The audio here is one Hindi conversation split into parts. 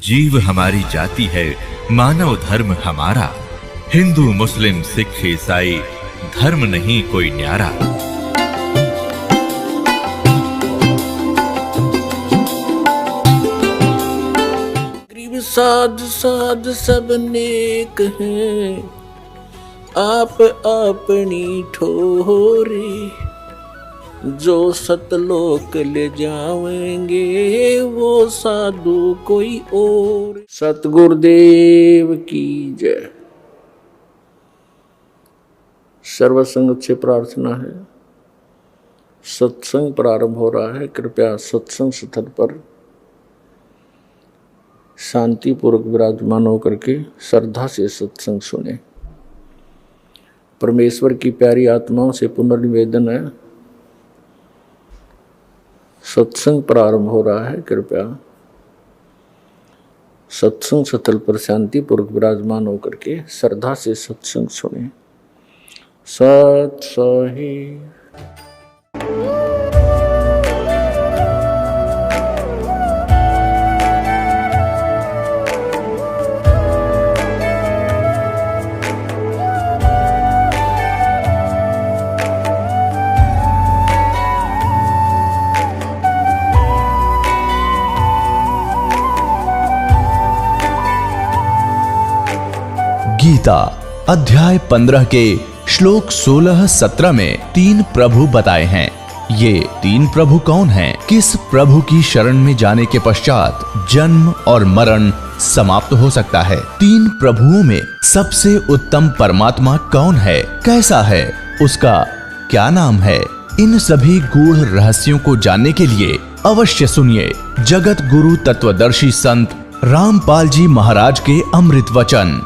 जीव हमारी जाति है, मानव धर्म हमारा। हिंदू मुस्लिम सिख ईसाई धर्म नहीं कोई न्यारा। गरीब साध साध सब नेक हैं, आप अपनी ठोरी। जो सतलोक ले जाएंगे वो साधु कोई और। सतगुरुदेव की जय। सर्वसंगत से प्रार्थना है, सत्संग प्रारंभ हो रहा है। कृपया सत्संग स्थल पर शांतिपूर्वक विराजमान होकर के श्रद्धा से सत्संग सुने। परमेश्वर की प्यारी आत्माओं से पुनर्निवेदन है, सत्संग प्रारंभ हो रहा है। कृपया सत्संग स्थल पर शांतिपूर्वक विराजमान होकर के श्रद्धा से सत्संग सुने। सत सही। गीता अध्याय 15 के श्लोक 16-17 में 3 प्रभु बताए हैं। ये 3 प्रभु कौन हैं? किस प्रभु की शरण में जाने के पश्चात जन्म और मरण समाप्त हो सकता है? 3 प्रभुओं में सबसे उत्तम परमात्मा कौन है? कैसा है? उसका क्या नाम है? इन सभी गूढ़ रहस्यों को जानने के लिए अवश्य सुनिए जगत गुरु तत्वदर्शी संत रामपाल जी महाराज के अमृत वचन।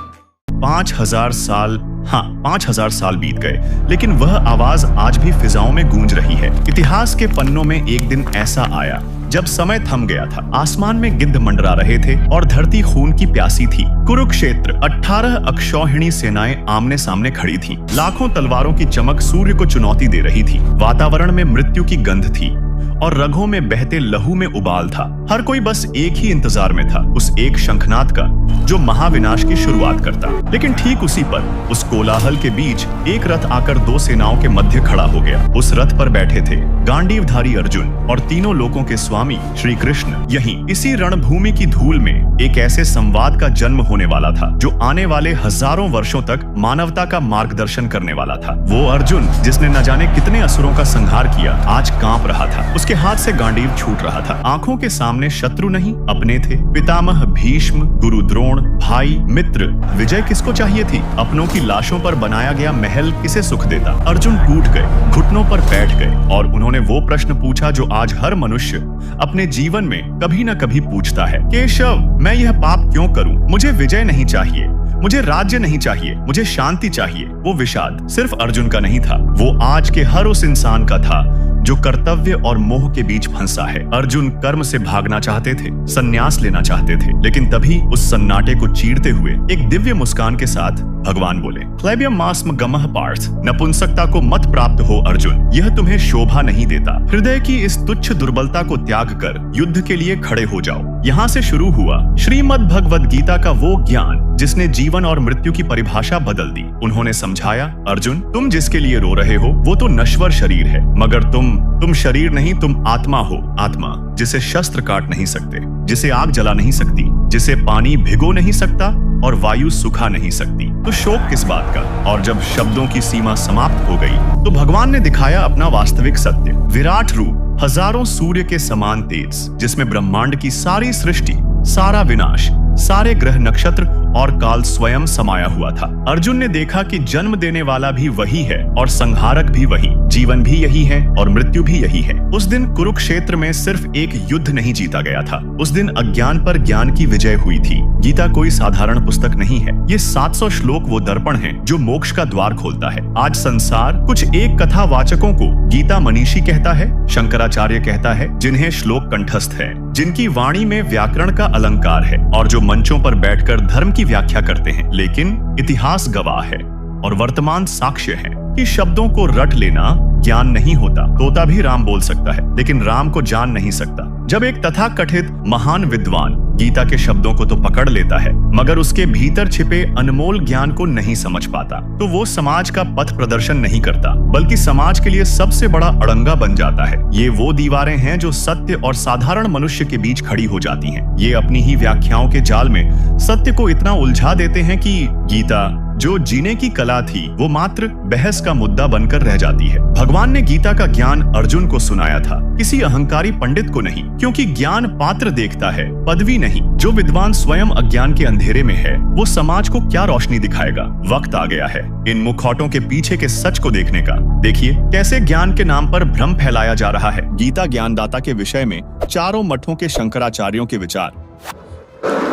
5000 साल, हाँ 5000 साल बीत गए, लेकिन वह आवाज आज भी फिजाओं में गूंज रही है। इतिहास के पन्नों में एक दिन ऐसा आया जब समय थम गया था। आसमान में गिद्ध मंडरा रहे थे और धरती खून की प्यासी थी। कुरुक्षेत्र 18 अक्षौहिणी सेनाएं आमने सामने खड़ी थीं। लाखों तलवारों की चमक सूर्य को चुनौती दे रही थी। वातावरण में मृत्यु की गंध थी और रगों में बहते लहू में उबाल था। हर कोई बस एक ही इंतजार में था, उस एक शंखनाद का जो महाविनाश की शुरुआत करता। लेकिन ठीक उसी पर, उस कोलाहल के बीच एक रथ आकर 2 सेनाओं के मध्य खड़ा हो गया। उस रथ पर बैठे थे गांडीवधारी अर्जुन और तीनों लोकों के स्वामी श्री कृष्ण। यहीं इसी रणभूमि की धूल में एक ऐसे संवाद का जन्म होने वाला था जो आने वाले हजारों वर्षों तक मानवता का मार्गदर्शन करने वाला था। वो अर्जुन जिसने न जाने कितने असुरों का संहार किया, आज कांप रहा था। उसके हाथ से गांडीव छूट रहा था। आंखों के सामने शत्रु नहीं अपने थे। पितामह भीष्म, गुरु द्रोण, भाई मित्र। विजय किसको चाहिए थी? अपनों की लाशों पर बनाया गया महल किसे सुख देता? अर्जुन टूट गए, घुटनों पर बैठ गए और उन्होंने वो प्रश्न पूछा जो आज हर मनुष्य अपने जीवन में कभी न कभी पूछता है। केशव, मैं यह पाप क्यों करूं? मुझे विजय नहीं चाहिए, मुझे राज्य नहीं चाहिए, मुझे शांति चाहिए। वो विषाद सिर्फ अर्जुन का नहीं था, वो आज के हर उस इंसान का था जो कर्तव्य और मोह के बीच फंसा है। अर्जुन कर्म से भागना चाहते थे, संन्यास लेना चाहते थे, लेकिन तभी उस सन्नाटे को चीरते हुए एक दिव्य मुस्कान के साथ भगवान बोले, क्लैबियम मास्म गमः पार्थ, नपुंसकता को मत प्राप्त हो अर्जुन, यह तुम्हें शोभा नहीं देता। हृदय की इस तुच्छ दुर्बलता को त्याग कर युद्ध के लिए खड़े हो जाओ। यहाँ से शुरू हुआ श्रीमद् भगवद गीता का वो ज्ञान जिसने जीवन और मृत्यु की परिभाषा बदल दी। उन्होंने समझाया, अर्जुन तुम जिसके लिए रो रहे हो वो तो नश्वर शरीर है, मगर तुम शरीर नहीं, तुम आत्मा हो। आत्मा जिसे शस्त्र काट नहीं सकते, जिसे आग जला नहीं सकती, जिसे पानी भिगो नहीं सकता और वायु सुखा नहीं सकती, तो शोक किस बात का? और जब शब्दों की सीमा समाप्त हो गई तो भगवान ने दिखाया अपना वास्तविक सत्य। विराट रूप, हजारों सूर्य के समान तेज, जिसमें ब्रह्मांड की सारी सृष्टि, सारा विनाश, सारे ग्रह नक्षत्र और काल स्वयं समाया हुआ था। अर्जुन ने देखा कि जन्म देने वाला भी वही है और संहारक भी वही, जीवन भी यही है और मृत्यु भी यही है। उस दिन कुरुक्षेत्र में सिर्फ एक युद्ध नहीं जीता गया था, उस दिन अज्ञान पर ज्ञान की विजय हुई थी। गीता कोई साधारण पुस्तक नहीं है, ये 700 श्लोक वो दर्पण है जो मोक्ष का द्वार खोलता है। आज संसार कुछ एक कथावाचकों को गीता मनीषी कहता है, शंकराचार्य कहता है, जिन्हें श्लोक कंठस्थ है, जिनकी वाणी में व्याकरण का अलंकार है और जो मंचों पर बैठकर धर्म की व्याख्या करते हैं। लेकिन इतिहास गवाह है और वर्तमान साक्ष्य है कि शब्दों को रट लेना ज्ञान नहीं होता। तोता भी राम बोल सकता है, लेकिन राम को जान नहीं सकता। जब एक तथाकथित महान विद्वान गीता के शब्दों को तो पकड़ लेता है, मगर उसके भीतर छिपे अनमोल ज्ञान को नहीं समझ पाता, तो वो समाज का पथ प्रदर्शन नहीं करता, बल्कि समाज के लिए सबसे बड़ा अड़ंगा बन जाता है। ये वो दीवारें हैं जो सत्य और साधारण मनुष्य के बीच खड़ी हो जाती हैं। ये अपनी ही व्याख्याओं के जाल में सत्य को इतना उलझा देते हैं कि गीता जो जीने की कला थी, वो मात्र बहस का मुद्दा बनकर रह जाती है। भगवान ने गीता का ज्ञान अर्जुन को सुनाया था, किसी अहंकारी पंडित को नहीं, क्योंकि ज्ञान पात्र देखता है, पदवी नहीं। जो विद्वान स्वयं अज्ञान के अंधेरे में है, वो समाज को क्या रोशनी दिखाएगा। वक्त आ गया है इन मुखौटों के पीछे के सच को देखने का। देखिए कैसे ज्ञान के नाम पर भ्रम फैलाया जा रहा है। गीता ज्ञानदाता के विषय में चारों मठों के शंकराचार्यों के विचार।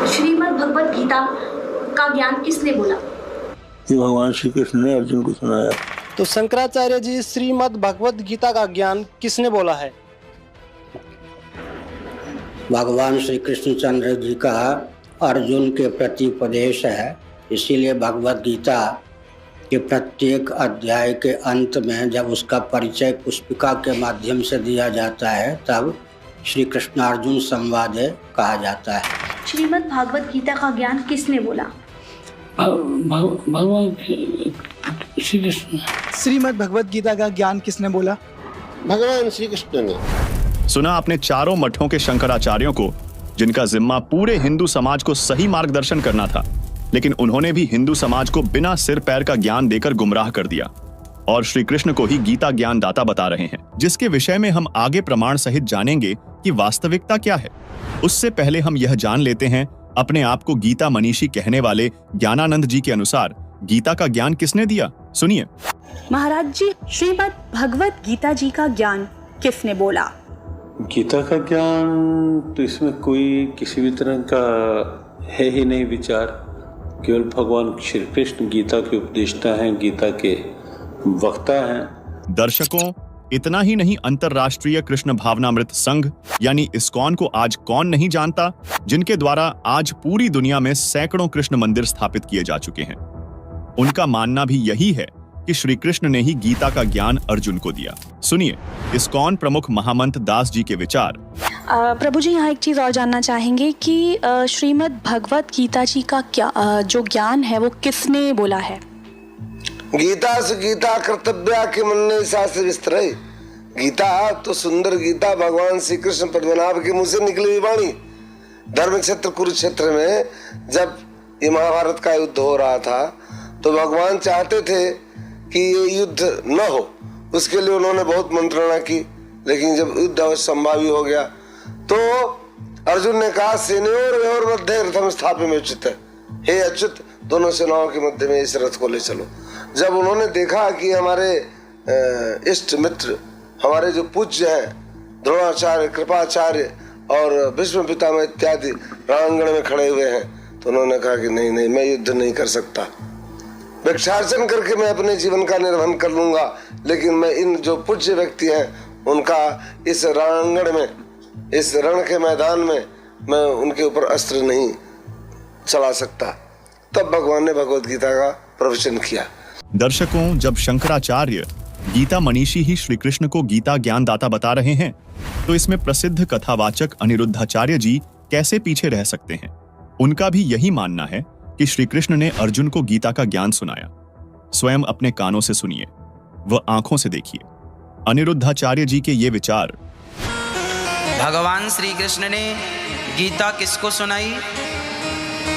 श्रीमद् भगवत गीता का ज्ञान किसने बोला? ये भगवान श्री कृष्ण ने अर्जुन को सुनाया। तो शंकराचार्य जी, श्रीमद् भगवत गीता का ज्ञान किसने बोला है? भगवान श्री कृष्णचंद्र जी का अर्जुन के प्रति उपदेश है। इसीलिए भगवत गीता के प्रत्येक अध्याय के अंत में जब उसका परिचय पुष्पिका के माध्यम से दिया जाता है, तब श्री कृष्ण अर्जुन संवाद कहा जाता है। श्रीमद् भागवत गीता का ज्ञान किसने बोला? भगवान श्री कृष्ण। श्रीमद् भगवत गीता का ज्ञान किसने बोला? भगवान श्री कृष्ण ने। सुना आपने चारों मठों के शंकराचार्यों को, जिनका जिम्मा पूरे हिंदू समाज को सही मार्गदर्शन करना था, लेकिन उन्होंने भी हिंदू समाज को बिना सिर पैर का ज्ञान देकर गुमराह कर दिया और श्री कृष्ण को ही गीता ज्ञान दाता बता रहे हैं, जिसके विषय में हम आगे प्रमाण सहित जानेंगे कि वास्तविकता क्या है। उससे पहले हम यह जान लेते हैं, अपने आप को गीता मनीषी कहने वाले ज्ञानानंद जी के अनुसार गीता का ज्ञान किसने दिया। सुनिए। महाराज जी, श्रीमद् भगवत गीता जी का ज्ञान किसने बोला? गीता का ज्ञान तो इसमें कोई किसी भी तरह का है ही नहीं विचार। केवल भगवान श्री कृष्ण गीता के उपदेष्टा हैं, गीता के वक्ता हैं। दर्शकों, इतना ही नहीं, अंतरराष्ट्रीय कृष्ण भावनामृत संघ यानी इस्कॉन को आज कौन नहीं जानता, जिनके द्वारा आज पूरी दुनिया में सैकड़ों कृष्ण मंदिर स्थापित किए जा चुके हैं। उनका मानना भी यही है कि श्री कृष्ण ने ही गीता का ज्ञान अर्जुन को दिया। सुनिए इस्कॉन प्रमुख महामंत दास जी के विचार। प्रभु जी, यहाँ एक चीज और जानना चाहेंगे कि श्रीमद् भगवत गीता जी का क्या जो ज्ञान है वो किसने बोला है? गीता से गीता कर्तव्या के मन शास्त्र विस्तर। गीता तो सुंदर गीता भगवान श्री कृष्ण पद्मनाभ के मुंह से निकली हुई वाणी। धर्म क्षेत्र कुरुक्षेत्र में जब ये महाभारत का युद्ध हो रहा था, तो भगवान चाहते थे कि ये युद्ध न हो, उसके लिए उन्होंने बहुत मंत्रणा की। लेकिन जब युद्ध असंभावी हो गया, तो अर्जुन ने कहा, सेनयोर मध्य रथम स्थापितम्। हे अच्युत, दोनों सेनाओं के मध्य में इस रथ को ले चलो। जब उन्होंने देखा कि हमारे इष्ट मित्र, हमारे जो पूज्य हैं, द्रोणाचार्य, कृपाचार्य और भीष्म पितामह इत्यादि रणांगण में खड़े हुए हैं, तो उन्होंने कहा कि नहीं नहीं, मैं युद्ध नहीं कर सकता। भिक्षार्चन करके मैं अपने जीवन का निर्वहन कर लूंगा, लेकिन मैं इन जो पूज्य व्यक्ति हैं उनका इस रणांगण में, इस रण के मैदान में मैं उनके ऊपर अस्त्र नहीं चला सकता। तब भगवान ने भगवत गीता का प्रवचन किया। दर्शकों, जब शंकराचार्य गीता मनीषी ही श्री कृष्ण को गीता ज्ञानदाता बता रहे हैं, तो इसमें प्रसिद्ध कथावाचक अनिरुद्धाचार्य जी कैसे पीछे रह सकते हैं। उनका भी यही मानना है कि श्री कृष्ण ने अर्जुन को गीता का ज्ञान सुनाया। स्वयं अपने कानों से सुनिए, वह आंखों से देखिए। अनिरुद्धाचार्य जी के ये विचार। भगवान श्री कृष्ण ने गीता किसको सुनाई?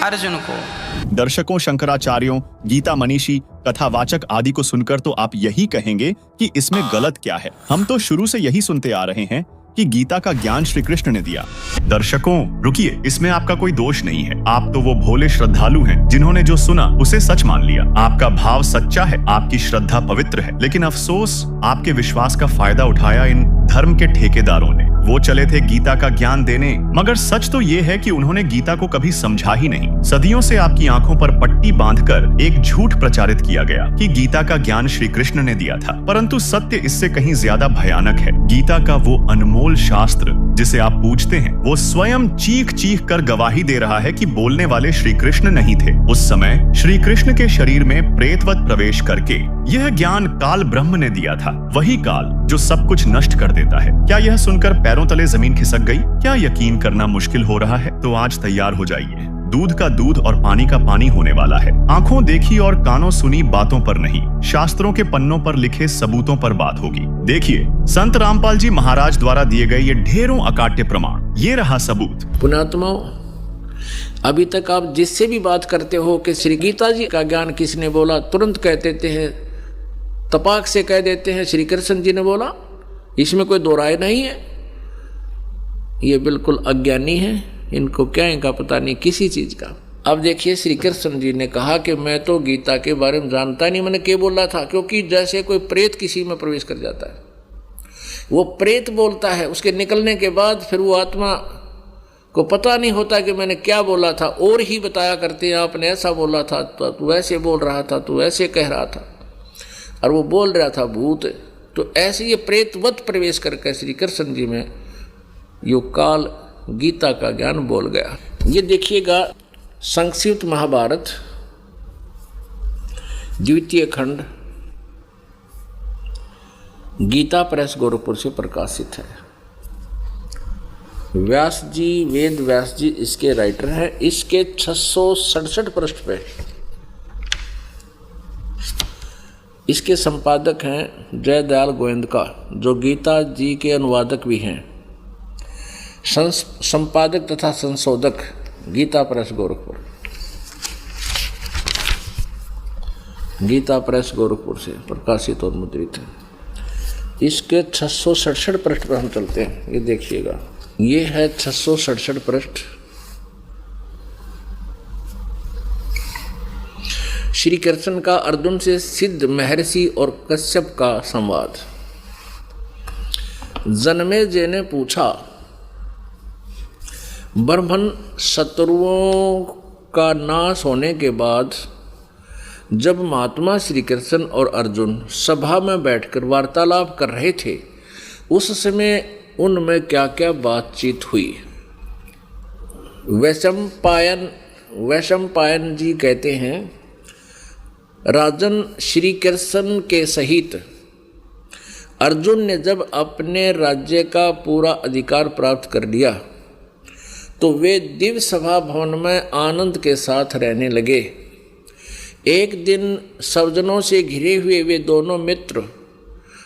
अर्जुन को। दर्शकों, शंकराचार्यों, गीता मनीषी, कथावाचक आदि को सुनकर तो आप यही कहेंगे कि इसमें गलत क्या है। हम तो शुरू से यही सुनते आ रहे हैं कि गीता का ज्ञान श्री कृष्ण ने दिया। दर्शकों रुकिए, इसमें आपका कोई दोष नहीं है। आप तो वो भोले श्रद्धालु हैं जिन्होंने जो सुना उसे सच मान लिया। आपका भाव सच्चा है, आपकी श्रद्धा पवित्र है, लेकिन अफसोस आपके विश्वास का फायदा उठाया इन धर्म के ठेकेदारों ने। वो चले थे गीता का ज्ञान देने, मगर सच तो ये है कि उन्होंने गीता को कभी समझा ही नहीं। सदियों से आपकी आंखों पर पट्टी बांधकर एक झूठ प्रचारित किया गया कि गीता का ज्ञान श्री कृष्ण ने दिया था, परंतु सत्य इससे कहीं ज्यादा भयानक है। गीता का वो अनमोल शास्त्र जिसे आप पूजते हैं वो स्वयं चीख चीख कर गवाही दे रहा है कि बोलने वाले श्री कृष्ण नहीं थे। उस समय श्री कृष्ण के शरीर में प्रेतवत प्रवेश करके यह ज्ञान काल ब्रह्म ने दिया था, वही काल जो सब कुछ नष्ट कर देता है। क्या यह सुनकर पैरों तले जमीन खिसक गई? क्या यकीन करना मुश्किल हो रहा है? तो आज तैयार हो जाइए, दूध का दूध और पानी का पानी होने वाला है। आंखों देखी और कानों सुनी बातों पर नहीं, शास्त्रों के पन्नों पर लिखे सबूतों पर बात होगी। देखिए, संत रामपाल जी महाराज द्वारा दिए गए ये ढेरों अकाट्य प्रमाण, ये रहा सबूत। पुण्यात्माओं, अभी तक आप जिससे भी बात करते हो कि श्री गीता जी का ज्ञान किसने बोला, तुरंत कह देते हैं, तपाक से कह देते हैं श्री कृष्ण जी ने बोला। इसमें कोई दो राय नहीं है। ये बिल्कुल अज्ञानी है, इनको क्या इनका पता नहीं किसी चीज का। अब देखिए, श्री कृष्ण जी ने कहा कि मैं तो गीता के बारे में जानता नहीं, मैंने क्या बोला था। क्योंकि जैसे कोई प्रेत किसी में प्रवेश कर जाता है, वो प्रेत बोलता है, उसके निकलने के बाद फिर वो आत्मा को पता नहीं होता कि मैंने क्या बोला था, और ही बताया करते हैं आपने ऐसा बोला था, तो तू ऐसे बोल रहा था, तू ऐसे कह रहा था, और वो बोल रहा था भूत। तो ऐसे ये प्रेतवत प्रवेश करके श्री कृष्ण जी में यो काल गीता का ज्ञान बोल गया। ये देखिएगा, संक्षिप्त महाभारत द्वितीय खंड गीता प्रेस गोरखपुर से प्रकाशित है। व्यास जी, वेद व्यास जी इसके राइटर हैं। इसके 667 पृष्ठ पे इसके संपादक हैं जयदयाल गोविंदका, जो गीता जी के अनुवादक भी हैं, संपादक तथा संशोधक गीता प्रेस गोरखपुर, गीता प्रेस गोरखपुर से प्रकाशित और मुद्रित है। इसके 667 पृष्ठ पर हम चलते हैं। ये देखिएगा, ये है 667 पृष्ठ। श्री कृष्ण का अर्जुन से सिद्ध महर्षि और कश्यप का संवाद। जन्मेजय ने पूछा, ब्रह्मन शत्रुओं का नाश होने के बाद जब महात्मा श्री कृष्ण और अर्जुन सभा में बैठकर वार्तालाप कर रहे थे, उस समय उनमें क्या क्या बातचीत हुई। वैशंपायन जी कहते हैं, राजन, श्री कृष्ण के सहित अर्जुन ने जब अपने राज्य का पूरा अधिकार प्राप्त कर लिया तो वे दिव्य सभा भवन में आनंद के साथ रहने लगे। एक दिन सज्जनों से घिरे हुए वे दोनों मित्र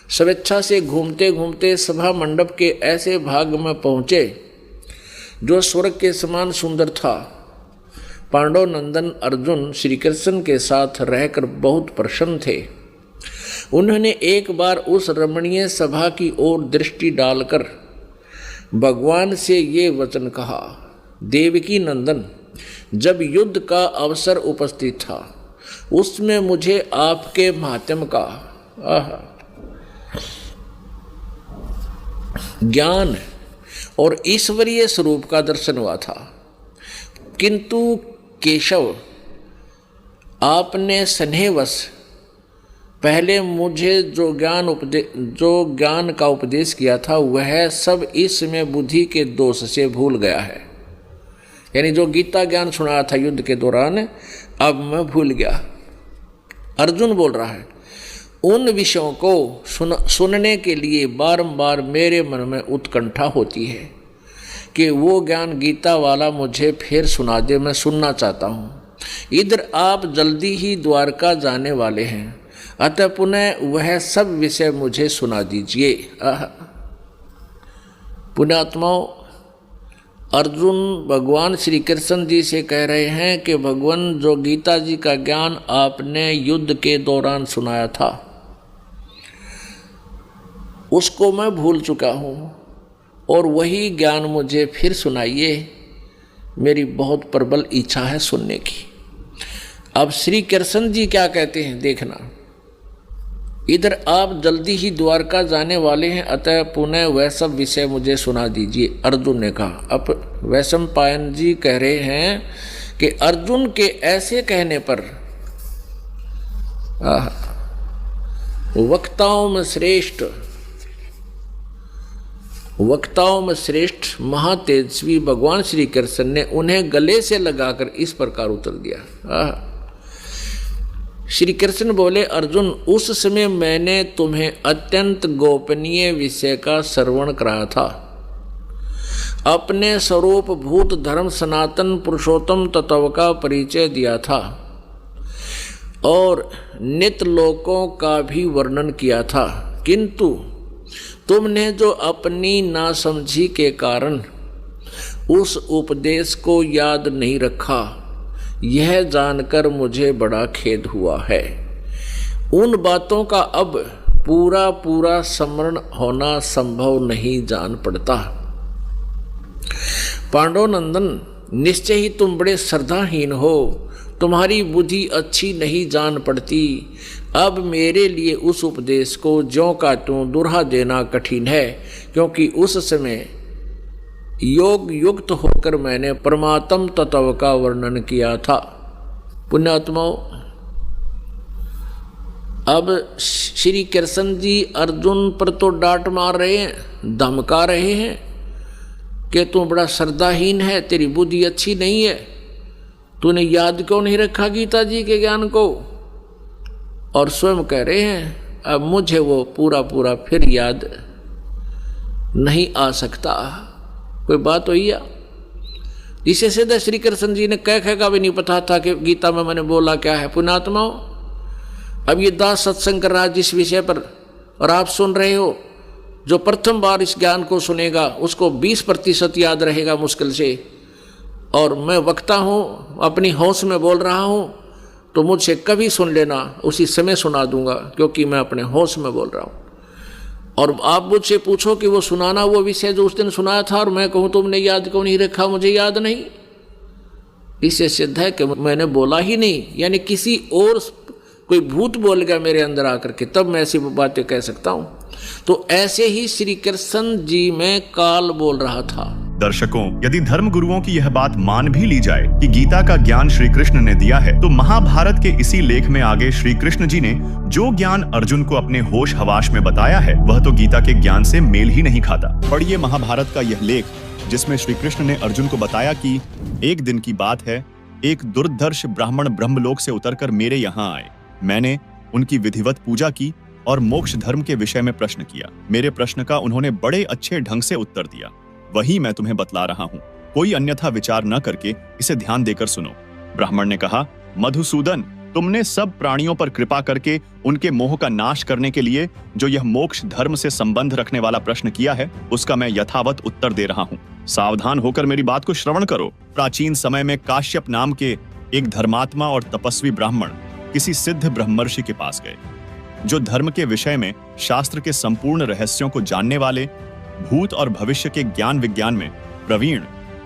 स्वेच्छा से घूमते घूमते सभा मंडप के ऐसे भाग में पहुँचे जो स्वर्ग के समान सुंदर था। पांडव नंदन अर्जुन श्री कृष्ण के साथ रहकर बहुत प्रसन्न थे। उन्होंने एक बार उस रमणीय सभा की ओर दृष्टि डालकर भगवान से ये वचन कहा, देवकी नंदन, जब युद्ध का अवसर उपस्थित था उसमें मुझे आपके माध्यम का ज्ञान और ईश्वरीय स्वरूप का दर्शन हुआ था, किंतु केशव, आपने स्नेहवश पहले मुझे जो ज्ञान का उपदेश किया था वह सब इसमें बुद्धि के दोष से भूल गया है। यानी जो गीता ज्ञान सुनाया था युद्ध के दौरान, अब मैं भूल गया। अर्जुन बोल रहा है, उन विषयों को सुनने के लिए बारंबार मेरे मन में उत्कंठा होती है कि वो ज्ञान गीता वाला मुझे फिर सुना दे, मैं सुनना चाहता हूँ। इधर आप जल्दी ही द्वारका जाने वाले हैं, अतः पुनः वह सब विषय मुझे सुना दीजिए। पुण्यात्माओं, अर्जुन भगवान श्री कृष्ण जी से कह रहे हैं कि भगवान, जो गीता जी का ज्ञान आपने युद्ध के दौरान सुनाया था उसको मैं भूल चुका हूँ और वही ज्ञान मुझे फिर सुनाइए, मेरी बहुत प्रबल इच्छा है सुनने की। अब श्री कृष्ण जी क्या कहते हैं देखना, इधर आप जल्दी ही द्वारका जाने वाले हैं, अतः पुनः वह सब विषय मुझे सुना दीजिए, अर्जुन ने कहा। अब वैशंपायन जी कह रहे हैं कि अर्जुन के ऐसे कहने पर वक्ताओं में श्रेष्ठ वक्ताओं में श्रेष्ठ महातेजस्वी भगवान श्री कृष्ण ने उन्हें गले से लगाकर इस प्रकार उत्तर दिया। श्री कृष्ण बोले, अर्जुन, उस समय मैंने तुम्हें अत्यंत गोपनीय विषय का श्रवण कराया था, अपने स्वरूप भूत धर्म सनातन पुरुषोत्तम तत्व का परिचय दिया था और नित्य लोकों का भी वर्णन किया था, किंतु तुमने जो अपनी नासमझी के कारण उस उपदेश को याद नहीं रखा, यह जानकर मुझे बड़ा खेद हुआ है। उन बातों का अब पूरा पूरा स्मरण होना संभव नहीं जान पड़ता। पांडवनंदन, निश्चय ही तुम बड़े श्रद्धाहीन हो, तुम्हारी बुद्धि अच्छी नहीं जान पड़ती। अब मेरे लिए उस उपदेश को ज्यों का त्यों दुहरा देना कठिन है, क्योंकि उस समय योग युक्त होकर मैंने परमात्म तत्व का वर्णन किया था। पुण्यात्माओं, अब श्री कृष्ण जी अर्जुन पर तो डांट मार रहे हैं, धमका रहे हैं कि तू बड़ा श्रद्धाहीन है, तेरी बुद्धि अच्छी नहीं है, तूने याद क्यों नहीं रखा गीता जी के ज्ञान को। और स्वयं कह रहे हैं, अब मुझे वो पूरा पूरा फिर याद नहीं आ सकता। कोई बात हुई है? इसे सीधे श्री कृष्ण जी ने कह का भी नहीं पता था कि गीता में मैंने बोला क्या है। पुण्यात्माओं, अब ये दास सत्संग कर रहा जिस विषय पर, और आप सुन रहे हो, जो प्रथम बार इस ज्ञान को सुनेगा उसको 20% याद रहेगा मुश्किल से। और मैं वक्ता हूँ, अपनी होश में बोल रहा हूँ, तो मुझसे कभी सुन लेना, उसी समय सुना दूंगा, क्योंकि मैं अपने होश में बोल रहा हूँ। और आप मुझसे पूछो कि वो सुनाना वो विषय जो उस दिन सुनाया था, और मैं कहूँ तुमने याद क्यों नहीं रखा, मुझे याद नहीं, इससे सिद्ध है कि मैंने बोला ही नहीं, यानी किसी और कोई भूत बोल गया मेरे अंदर आकर के, तब मैं ऐसी बातें कह सकता हूँ। तो ऐसे ही श्री कृष्ण जी में काल बोल रहा था। दर्शकों, यदि धर्म गुरुओं की यह बात मान भी ली जाए कि गीता का ज्ञान श्री कृष्ण ने दिया है, तो महाभारत के इसी लेख में आगे श्री कृष्ण जी ने जो ज्ञान अर्जुन को अपने होश हवाश में बताया है, वह तो गीता के ज्ञान से मेल ही नहीं खाता। पढ़िए महाभारत का यह लेख, जिसमें श्री कृष्ण ने अर्जुन को बताया कि एक दिन की बात है, एक दुर्धर्ष ब्राह्मण ब्रह्मलोक से उतरकर मेरे यहाँ आए। मैंने उनकी विधिवत पूजा की और मोक्ष धर्म के विषय में प्रश्न किया। मेरे प्रश्न का उन्होंने बड़े अच्छे ढंग से उत्तर दिया, वही मैं तुम्हें बतला रहा हूँ। कोई अन्यथा विचार न करके इसे ध्यान देकर सुनो। ब्राह्मण ने कहा, मधुसूदन, तुमने सब प्राणियों पर कृपा करके उनके मोह का नाश करने के लिए जो यह मोक्ष धर्म से संबंध रखने वाला प्रश्न किया है, उसका मैं यथावत उत्तर दे रहा हूँ। सावधान होकर मेरी बात को श्रवण करो। प्राचीन समय में काश्यप नाम के एक धर्मात्मा और तपस्वी ब्राह्मण किसी सिद्ध ब्रह्मर्षि के पास गए, जो धर्म के विषय में शास्त्र के संपूर्ण रहस्यों को जानने वाले, भूत और भविष्य के ज्ञान विज्ञान में प्रवीण,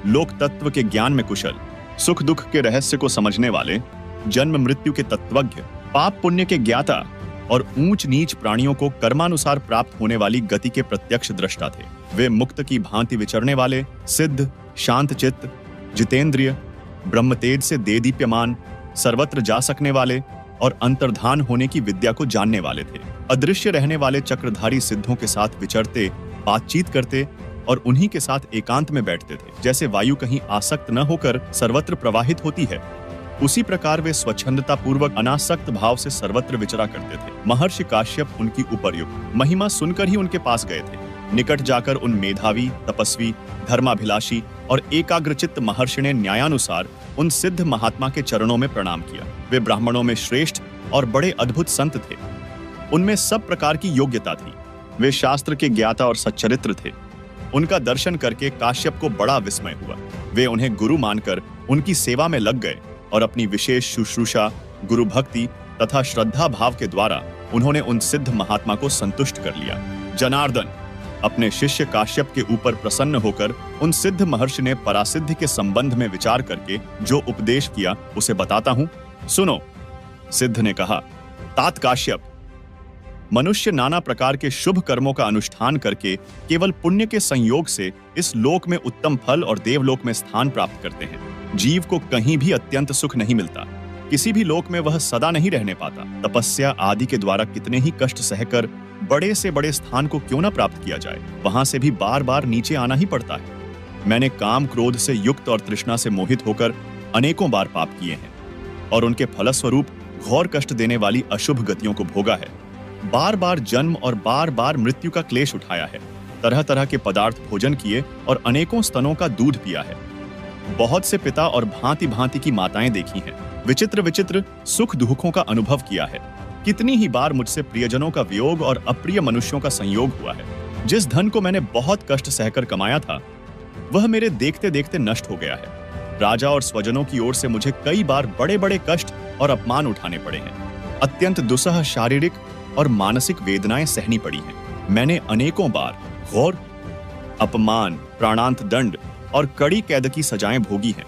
लोक तत्व के ज्ञान में कुशल, सुख दुख के रहस्य को समझने वाले, जन्म मृत्यु के तत्वज्ञ, पाप पुण्य के ज्ञाता और ऊंच नीच प्राणियों को कर्मानुसार प्राप्त होने वाली गति के प्रत्यक्ष दृष्टा थे। वे मुक्त की भांति विचरने वाले, सिद्ध, शांत चित्त, जितेंद्रिय, ब्रह्मतेज से देदीप्यमान, सर्वत्र जा सकने वाले और अंतर्धान होने की विद्या को जानने वाले थे। अदृश्य रहने वाले चक्रधारी सिद्धों के साथ विचरते, बातचीत करते और उन्हीं के साथ एकांत में बैठते थे। जैसे वायु कहीं आसक्त न होकर सर्वत्र प्रवाहित होती है, उसी प्रकार वे स्वच्छंदता पूर्वक अनासक्त भाव से सर्वत्र विचरा करते थे। महर्षि काश्यप उनकी उपर्युक्त महिमा सुनकर ही उनके पास गए थे। निकट जाकर उन मेधावी, तपस्वी, धर्माभिलाषी और एकाग्रचित्त महर्षि ने न्यायानुसार उन सिद्ध महात्मा के चरणों में प्रणाम किया। वे ब्राह्मणों में श्रेष्ठ और बड़े अद्भुत संत थे। उनमें सब प्रकार की योग्यता थी। वे शास्त्र के ज्ञाता और सच्चरित्र थे। उनका दर्शन करके काश्यप को बड़ा विस्मय हुआ। वे उन्हें गुरु मानकर उनकी सेवा में लग गए और अपनी विशेष शुश्रूषा, गुरु भक्ति तथा श्रद्धा भाव के द्वारा उन्होंने उन सिद्ध महात्मा को संतुष्ट कर लिया। जनार्दन अपने शिष्य काश्यप के ऊपर प्रसन्न होकर उन सिद्ध महर्षि ने परासिद्धि के संबंध में विचार करके जो उपदेश किया उसे बताता हूं, सुनो। सिद्ध ने कहा, तात काश्यप, मनुष्य नाना प्रकार के शुभ कर्मों का अनुष्ठान करके केवल पुण्य के संयोग से इस लोक में उत्तम फल और देवलोक में स्थान प्राप्त करते हैं। जीव को कहीं भी अत्यंत सुख नहीं मिलता। किसी भी लोक में वह सदा नहीं रहने पाता। तपस्या आदि के द्वारा कितने ही कष्ट सहकर बड़े से बड़े स्थान को क्यों न प्राप्त किया जाए, वहां से भी बार बार नीचे आना ही पड़ता है। मैंने काम क्रोध से युक्त और तृष्णा से मोहित होकर अनेकों बार पाप किए हैं और उनके फलस्वरूप घोर कष्ट देने वाली अशुभ गतियों को भोगा है। बार बार जन्म और बार बार मृत्यु का क्लेश उठाया है। तरह तरह के पदार्थ भोजन किए और अनेकों स्तनों का दूध पिया है। बहुत से पिता और भांति भांति की माताएं देखी हैं। विचित्र विचित्र सुख दुखों का अनुभव किया है। कितनी ही बार मुझसे प्रियजनों का वियोग और अप्रिय मनुष्यों का संयोग हुआ है। जिस धन को मैंने बहुत कष्ट सहकर कमाया था वह मेरे देखते देखते नष्ट हो गया है। राजा और स्वजनों की ओर से मुझे कई बार बड़े बड़े कष्ट और अपमान उठाने पड़े हैं। अत्यंत दुस्सह शारीरिक और मानसिक वेदनाएं सहनी पड़ी हैं। मैंने अनेकों बार घोर अपमान, प्राणांत दंड और कड़ी कैद की सजाएं भोगी हैं।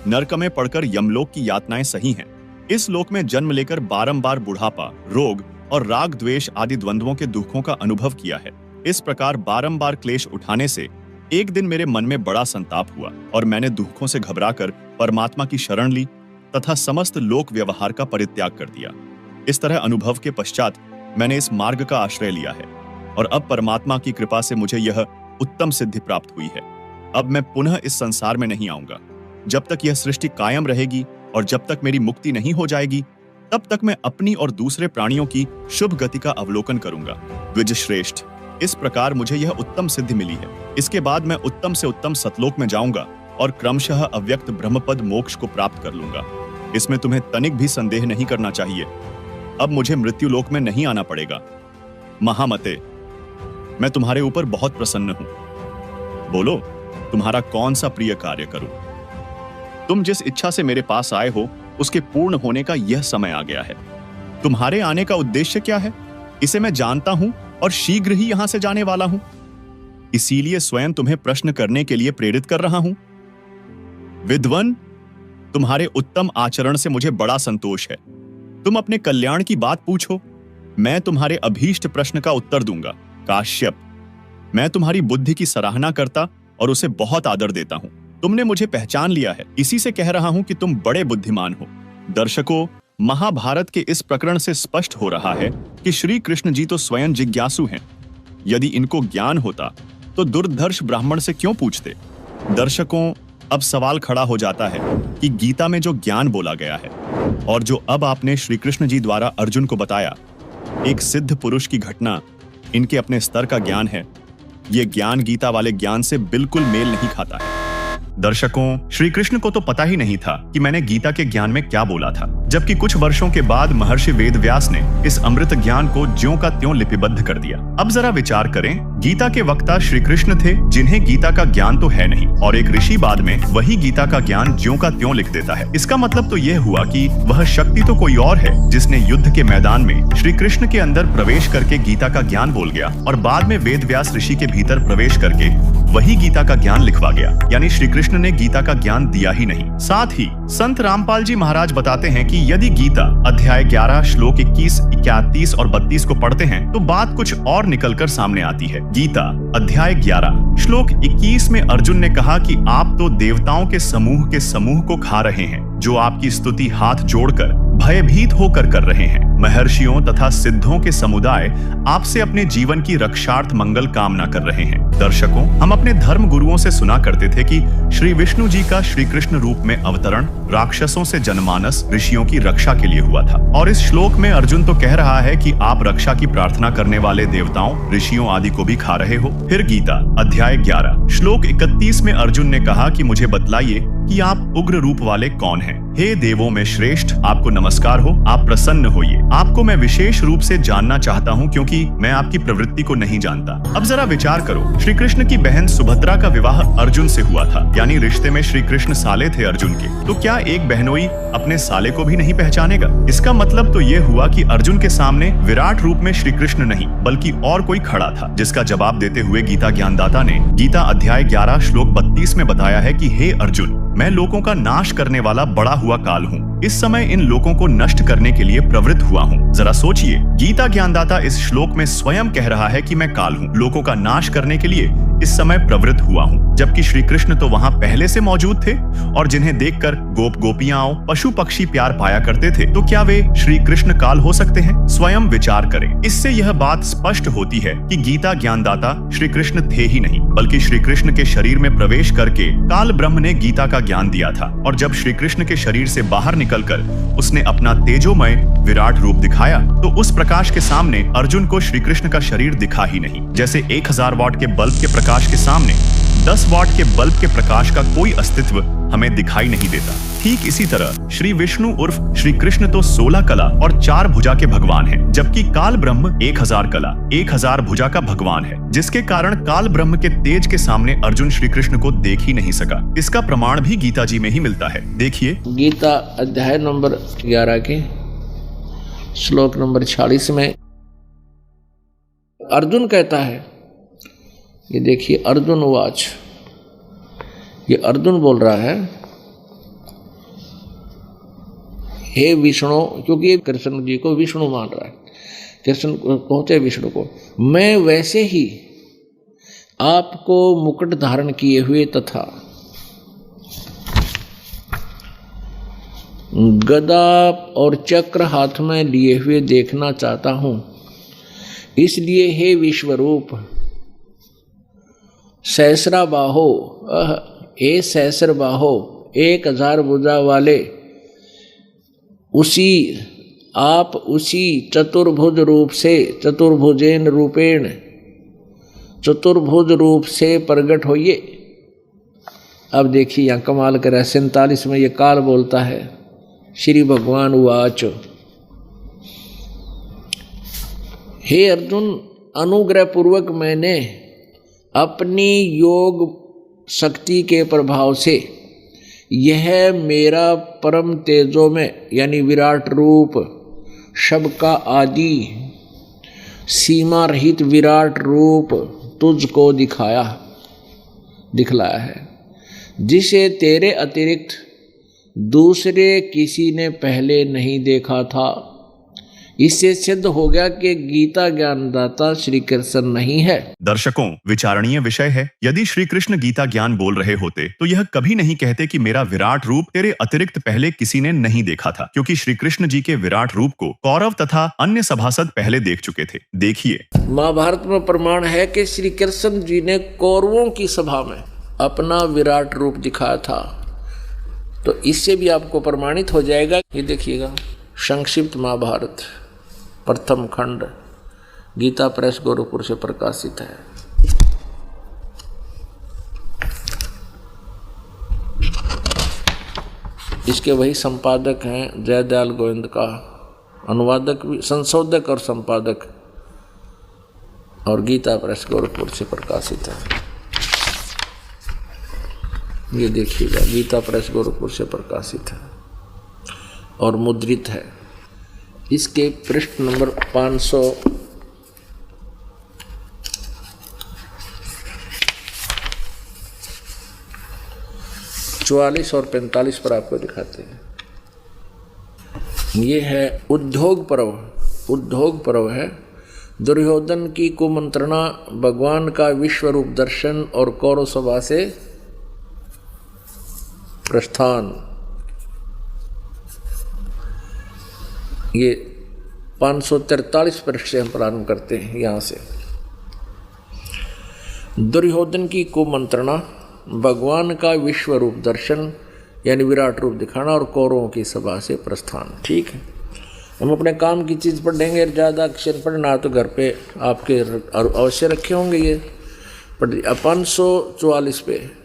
नरक में पड़कर यमलोक की यातनाएं सही हैं। इस लोक में जन्म लेकर बारंबार बुढ़ापा, रोग और राग द्वेष आदि द्वंद्वों के दुखों का अनुभव किया है। इस प्रकार बारंबार क्लेश उठाने से एक दिन मेरे मन में बड़ा संताप हुआ और मैंने दुखों से घबराकर परमात्मा की शरण ली तथा समस्त लोक व्यवहार का परित्याग कर दिया। इस तरह अनुभव के पश्चात मैंने इस मार्ग का आश्रय लिया है और अब परमात्मा की कृपा से मुझे यह उत्तम सिद्धि प्राप्त हुई है। अब मैं पुनः इस संसार में नहीं आऊंगा। जब तक यह सृष्टि कायम रहेगी और जब तक मेरी मुक्ति नहीं हो जाएगी तब तक मैं अपनी और दूसरे प्राणियों की शुभ गति का अवलोकन करूंगा। द्विज श्रेष्ठ, इस प्रकार मुझे यह उत्तम सिद्धि मिली है। इसके बाद मैं उत्तम से उत्तम सतलोक में जाऊंगा और क्रमशः अव्यक्त ब्रह्मपद मोक्ष को प्राप्त कर लूंगा। इसमें तुम्हें तनिक भी संदेह नहीं करना चाहिए। अब मुझे मृत्यु लोक में नहीं आना पड़ेगा। महामते, मैं तुम्हारे ऊपर बहुत प्रसन्न हूं। बोलो, तुम्हारा कौन सा प्रिय कार्य करूं? तुम जिस इच्छा से मेरे पास आए हो उसके पूर्ण होने का यह समय आ गया है। तुम्हारे आने का उद्देश्य क्या है, इसे मैं जानता हूं और शीघ्र ही यहां से जाने वाला हूं। इसीलिए स्वयं तुम्हें प्रश्न करने के लिए प्रेरित कर रहा हूं। विद्वन, तुम्हारे उत्तम आचरण से मुझे बड़ा संतोष है। तुम अपने कल्याण की बात पूछो, मैं तुम्हारे अभीष्ट प्रश्न का उत्तर दूंगा। काश्यप, मैं तुम्हारी बुद्धि की सराहना करता और उसे बहुत आदर देता हूं। तुमने मुझे पहचान लिया है, इसी से कह रहा हूं कि तुम बड़े बुद्धिमान हो। दर्शकों, महाभारत के इस प्रकरण से स्पष्ट हो रहा है कि श्री कृष्ण जी तो स्वयं जिज्ञासु हैं। यदि इनको ज्ञान होता तो दुर्धर्ष ब्राह्मण से क्यों पूछते? दर्शकों, अब सवाल खड़ा हो जाता है कि गीता में जो ज्ञान बोला गया है और जो अब आपने श्री कृष्ण जी द्वारा अर्जुन को बताया, एक सिद्ध पुरुष की घटना, इनके अपने स्तर का ज्ञान है। ये ज्ञान गीता वाले ज्ञान से बिल्कुल मेल नहीं खाता है। दर्शकों, श्री कृष्ण को तो पता ही नहीं था कि मैंने गीता के ज्ञान में क्या बोला था, जबकि कुछ वर्षों के बाद महर्षि वेदव्यास ने इस अमृत ज्ञान को ज्यों का त्यों लिपिबद्ध कर दिया। अब जरा विचार करें, गीता के वक्ता श्री कृष्ण थे जिन्हें गीता का ज्ञान तो है नहीं, और एक ऋषि बाद में वही गीता का ज्ञान ज्यों का त्यों लिख देता है। इसका मतलब तो यह हुआ कि वह शक्ति तो कोई और है जिसने युद्ध के मैदान में श्री कृष्ण के अंदर प्रवेश करके गीता का ज्ञान बोल गया और बाद में वेदव्यास ऋषि के भीतर प्रवेश करके वही गीता का ज्ञान लिखवा गया। यानी श्री कृष्ण ने गीता का ज्ञान दिया ही नहीं। साथ ही संत रामपाल जी महाराज बताते हैं कि यदि गीता अध्याय 11 श्लोक 21, 31 और 32 को पढ़ते हैं तो बात कुछ और निकलकर सामने आती है। गीता अध्याय 11 श्लोक 21 में अर्जुन ने कहा कि आप तो देवताओं के समूह को खा रहे हैं, जो आपकी स्तुति हाथ जोड़कर भयभीत होकर कर रहे हैं। महर्षियों तथा सिद्धों के समुदाय आपसे अपने जीवन की रक्षार्थ मंगल कामना कर रहे हैं। दर्शकों, हम अपने धर्म गुरुओं से सुना करते थे कि श्री विष्णु जी का श्री कृष्ण रूप में अवतरण राक्षसों से जनमानस ऋषियों की रक्षा के लिए हुआ था, और इस श्लोक में अर्जुन तो कह रहा है कि आप रक्षा की प्रार्थना करने वाले देवताओं, ऋषियों आदि को भी खा रहे हो। फिर गीता अध्याय 11 श्लोक 31 में अर्जुन ने कहा कि मुझे बतलाइए कि आप उग्र रूप वाले कौन हैं? हे देवों में श्रेष्ठ, आपको नमस्कार हो, आप प्रसन्न होइए। आपको मैं विशेष रूप से जानना चाहता हूं क्योंकि मैं आपकी प्रवृत्ति को नहीं जानता। अब जरा विचार करो, श्री कृष्ण की बहन सुभद्रा का विवाह अर्जुन से हुआ था, यानी रिश्ते में श्री कृष्ण साले थे अर्जुन के। तो क्या एक बहनोई अपने साले को भी नहीं पहचानेगा? इसका मतलब तो ये हुआ कि अर्जुन के सामने विराट रूप में श्री कृष्ण नहीं बल्कि और कोई खड़ा था, जिसका जवाब देते हुए गीता ज्ञानदाता ने गीता अध्याय 11 श्लोक 32 में बताया है कि हे अर्जुन, मैं लोगों का नाश करने वाला बड़ा हुआ काल हूँ। इस समय इन लोगों को नष्ट करने के लिए प्रवृत्त हुआ हूँ। जरा सोचिए, गीता ज्ञानदाता इस श्लोक में स्वयं कह रहा है कि मैं काल हूँ। लोगों का नाश करने के लिए इस समय प्रवृत्त हुआ हूँ, जबकि श्री कृष्ण तो वहाँ पहले से मौजूद थे और जिन्हें देखकर गोप गोपियाओं पशु पक्षी प्यार पाया करते थे, तो क्या वे श्री कृष्ण काल हो सकते हैं? स्वयं विचार करें। इससे यह बात स्पष्ट होती है कि गीता ज्ञानदाता श्री कृष्ण थे ही नहीं, बल्कि श्री कृष्ण के शरीर में प्रवेश करके काल ब्रह्म ने गीता का ज्ञान दिया था। और जब श्री कृष्ण के शरीर से बाहर निकलकर उसने अपना तेजोमय विराट रूप दिखाया, तो उस प्रकाश के सामने अर्जुन को श्री कृष्ण का शरीर दिखा ही नहीं। जैसे 1000 वॉट के बल्ब के प्रकाश के सामने 10 वॉट के बल्ब के प्रकाश का कोई अस्तित्व हमें दिखाई नहीं देता, ठीक इसी तरह श्री विष्णु उर्फ श्री कृष्ण तो 16 कला और 4 भुजा के भगवान हैं, जबकि काल ब्रह्म 1000 कला 1000 भुजा का भगवान है, जिसके कारण काल ब्रह्म के तेज के सामने अर्जुन श्री कृष्ण को देख ही नहीं सका। इसका प्रमाण भी गीता जी में ही मिलता है। देखिए गीता अध्याय नंबर 11 के श्लोक नंबर 46 में अर्जुन कहता है, ये देखिए अर्जुन वाच, ये अर्जुन बोल रहा है, हे विष्णु, क्योंकि ये कृष्ण जी को विष्णु मान रहा है, कृष्ण कहते विष्णु को, मैं वैसे ही आपको मुकुट धारण किए हुए तथा गदा और चक्र हाथ में लिए हुए देखना चाहता हूं। इसलिए हे विश्वरूप सहस्रा बाहो, हे सहस्र बाहो 1000 भुजा वाले, आप उसी चतुर्भुज रूप से, चतुर्भुजेन रूपेण, चतुर्भुज रूप से प्रकट होइए। अब देखिए यहाँ कमाल कर 47 में ये काल बोलता है, श्री भगवान उवाच, हे अर्जुन, अनुग्रह पूर्वक मैंने अपनी योग शक्ति के प्रभाव से यह मेरा परम तेजो में यानी विराट रूप, सबका आदि सीमा रहित विराट रूप तुझको दिखलाया है, जिसे तेरे अतिरिक्त दूसरे किसी ने पहले नहीं देखा था। इससे सिद्ध हो गया कि गीता ज्ञानदाता श्री कृष्ण नहीं है। दर्शकों, विचारणीय विषय है। यदि श्री कृष्ण गीता ज्ञान बोल रहे होते तो यह कभी नहीं कहते कि मेरा विराट रूप तेरे अतिरिक्त पहले किसी ने नहीं देखा था, क्योंकि श्री कृष्ण जी के विराट रूप को कौरव तथा अन्य सभासद पहले देख चुके थे। देखिए महाभारत में प्रमाण है कि श्री कृष्ण जी ने कौरवों की सभा में अपना विराट रूप दिखाया था, तो इससे भी आपको प्रमाणित हो जाएगा। ये देखिएगा संक्षिप्त महाभारत प्रथम खंड गीता प्रेस गोरखपुर से प्रकाशित है। इसके वही संपादक हैं जयदयाल गोविंद का, अनुवादक भी, संशोधक और संपादक, और गीता प्रेस गोरखपुर से प्रकाशित है। ये देखिएगा गीता प्रेस गोरखपुर से प्रकाशित है और मुद्रित है। इसके पृष्ठ नंबर 544 और 45 पर आपको दिखाते हैं। ये है उद्योग पर्व है। दुर्योधन की कुमंत्रणा, भगवान का विश्व रूप दर्शन और कौरव सभा से प्रस्थान। ये 543 पृष्ठ से हम प्रारंभ करते हैं। यहाँ से दुर्योधन की कुमंत्रणा, भगवान का विश्व रूप दर्शन यानी विराट रूप दिखाना और कौरवों की सभा से प्रस्थान। ठीक है, हम अपने काम की चीज़ पढ़ेंगे, ज़्यादा अक्षर पढ़ना तो घर पे आपके अवश्य रखे होंगे। ये पढ़ 544 पे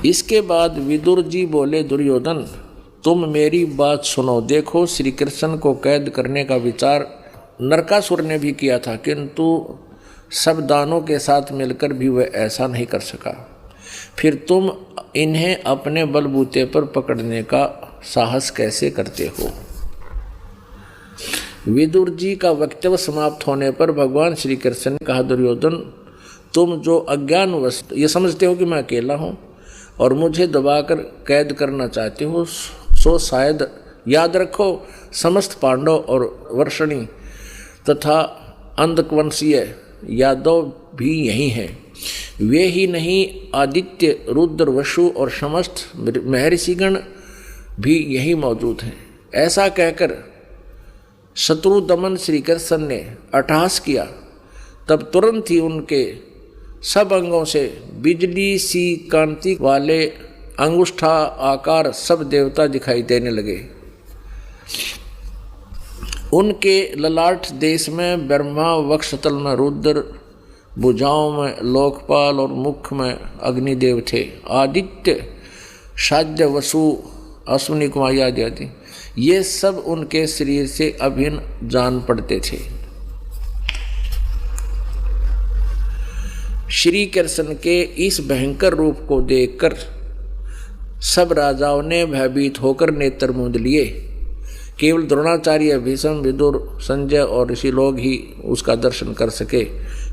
इसके बाद विदुर जी बोले, दुर्योधन तुम मेरी बात सुनो। देखो श्री कृष्ण को कैद करने का विचार नरकासुर ने भी किया था, किंतु सब दानों के साथ मिलकर भी वह ऐसा नहीं कर सका। फिर तुम इन्हें अपने बलबूते पर पकड़ने का साहस कैसे करते हो? विदुर जी का वक्तव्य समाप्त होने पर भगवान श्री कृष्ण ने कहा, दुर्योधन तुम जो अज्ञानवश ये समझते हो कि मैं अकेला हूँ और मुझे दबाकर कैद करना चाहते हो, सो शायद याद रखो समस्त पांडव और वर्षणी तथा अंधवंशीय यादव भी यही हैं। वे ही नहीं, आदित्य, रुद्र, वसु और समस्त महर्षिगण भी यही मौजूद हैं। ऐसा कहकर शत्रु दमन श्री कृष्ण ने अट्टहास किया। तब तुरंत ही उनके सब अंगों से बिजली सी कांति वाले अंगुष्ठा आकार सब देवता दिखाई देने लगे। उनके ललाट देश में ब्रह्मा, वक्षस्थल में रुद्र, भुजाओं में लोकपाल और मुख में अग्निदेव थे। आदित्य, साध्य, वसु, अश्विनी कुमार आदि ये सब उनके शरीर से अभिन्न जान पड़ते थे। श्री कृष्ण के इस भयंकर रूप को देखकर सब राजाओं ने भयभीत होकर नेत्र मूंद लिए। केवल द्रोणाचार्य, भीष्म, विदुर, संजय और ऋषि लोग ही उसका दर्शन कर सके,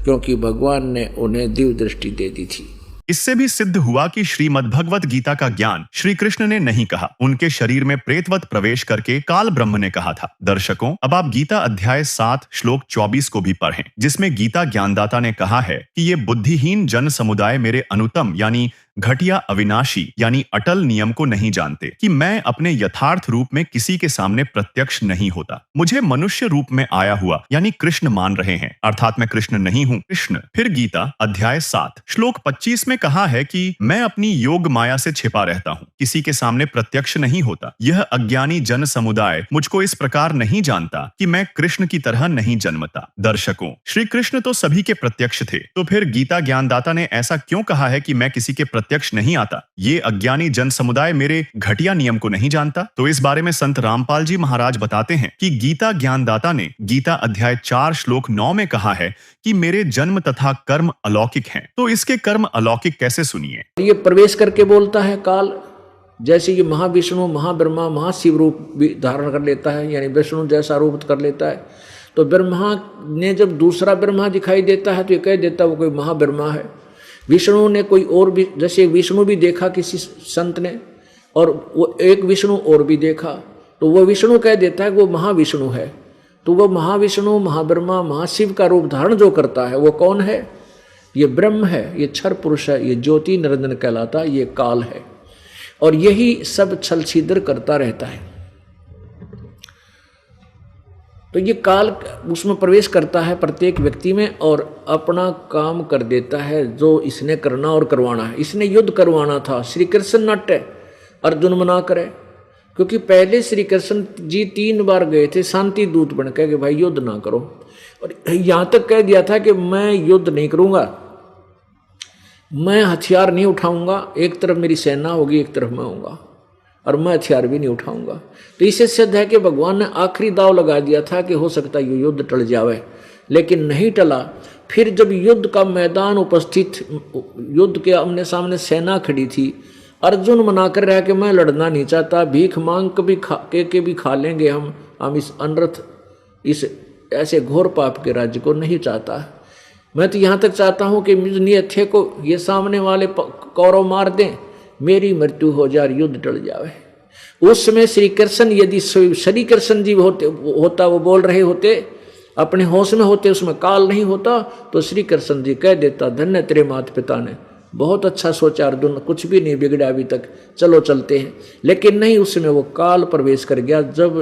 क्योंकि भगवान ने उन्हें दिव्य दृष्टि दे दी थी। इससे भी सिद्ध हुआ कि श्रीमद् भगवत गीता का ज्ञान श्री कृष्ण ने नहीं कहा, उनके शरीर में प्रेतवत प्रवेश करके काल ब्रह्म ने कहा था। दर्शकों, अब आप गीता अध्याय 7 श्लोक 24 को भी पढ़ें, जिसमें गीता ज्ञानदाता ने कहा है कि ये बुद्धिहीन जन समुदाय मेरे अनुत्तम यानी घटिया अविनाशी यानी अटल नियम को नहीं जानते कि मैं अपने यथार्थ रूप में किसी के सामने प्रत्यक्ष नहीं होता। मुझे मनुष्य रूप में आया हुआ यानी कृष्ण मान रहे हैं, अर्थात मैं कृष्ण नहीं हूँ, कृष्ण। फिर गीता अध्याय 7 श्लोक 25 में कहा है कि मैं अपनी योग माया से छिपा रहता हूँ, किसी के सामने प्रत्यक्ष नहीं होता। यह अज्ञानी जन समुदाय मुझको इस प्रकार नहीं जानता कि मैं कृष्ण की तरह नहीं जन्मता। दर्शकों, श्री कृष्ण तो सभी के प्रत्यक्ष थे, तो फिर गीता ज्ञानदाता ने ऐसा क्यों कहा है कि मैं किसी के प्रत्यक्ष नहीं आता? ये अज्ञानी जन समुदाय मेरे घटिया नियम को नहीं जानता। तो इस बारे में संत रामपाल जी महाराज बताते हैं कि गीता ज्ञानदाता ने गीता अध्याय 4 श्लोक 9 में कहा है कि मेरे जन्म तथा कर्म अलौकिक हैं। तो इसके कर्म अलौकिक कैसे सुनिए? ये प्रवेश करके बोलता है काल, जैसे ये महाविष्णु, महाब्रह्मा, महाशिव रूप भी धारण कर लेता है, यानी विष्णु जैसा रूप कर लेता है। तो ब्रह्मा ने जब दूसरा ब्रह्मा दिखाई देता है तो ये कह देता है वो कोई महाब्रह्मा है। विष्णु ने कोई और भी, जैसे विष्णु भी देखा किसी संत ने, और वो एक विष्णु और भी देखा, तो वो विष्णु कह देता है वो महाविष्णु है। तो वो महाविष्णु, महाब्रह्मा, महाशिव का रूप धारण जो करता है वो कौन है? ये ब्रह्म है, ये क्षर पुरुष है, ये ज्योति निरंजन कहलाता, ये काल है। और यही सब छल छिद्र करता रहता है। तो ये काल उसमें प्रवेश करता है प्रत्येक व्यक्ति में और अपना काम कर देता है जो इसने करना और करवाना है। इसने युद्ध करवाना था, श्री कृष्ण नट है, अर्जुन मना करे, क्योंकि पहले श्री कृष्ण जी 3 बार गए थे शांति दूत बन के कि भाई युद्ध ना करो, और यहाँ तक कह दिया था कि मैं युद्ध नहीं करूँगा, मैं हथियार नहीं उठाऊंगा, एक तरफ मेरी सेना होगी, एक तरफ मैं होऊंगा, और मैं हथियार भी नहीं उठाऊंगा। तो इससे सिद्ध है कि भगवान ने आखिरी दाव लगा दिया था कि हो सकता है ये युद्ध टल जावे, लेकिन नहीं टला। फिर जब युद्ध का मैदान उपस्थित, युद्ध के आमने सामने सेना खड़ी थी, अर्जुन मना कर रहा कि मैं लड़ना नहीं चाहता, भीख मांग के भी खा लेंगे हम इस अनर्थ, इस ऐसे घोर पाप के राज्य को नहीं चाहता। मैं तो यहाँ तक चाहता हूँ कि मुझ नियथे को ये सामने वाले कौरव मार दें, मेरी मृत्यु हो जाए, युद्ध टल जावे। उस समय श्री कृष्ण, यदि श्री कृष्ण जी होता वो बोल रहे होते, अपने होश में होते, उसमें काल नहीं होता, तो श्री कृष्ण जी कह देता धन्य तेरे माता पिता ने, बहुत अच्छा सोचा अर्जुन, कुछ भी नहीं बिगड़ा अभी तक, चलो चलते हैं। लेकिन नहीं, उसमें वो काल प्रवेश कर गया। जब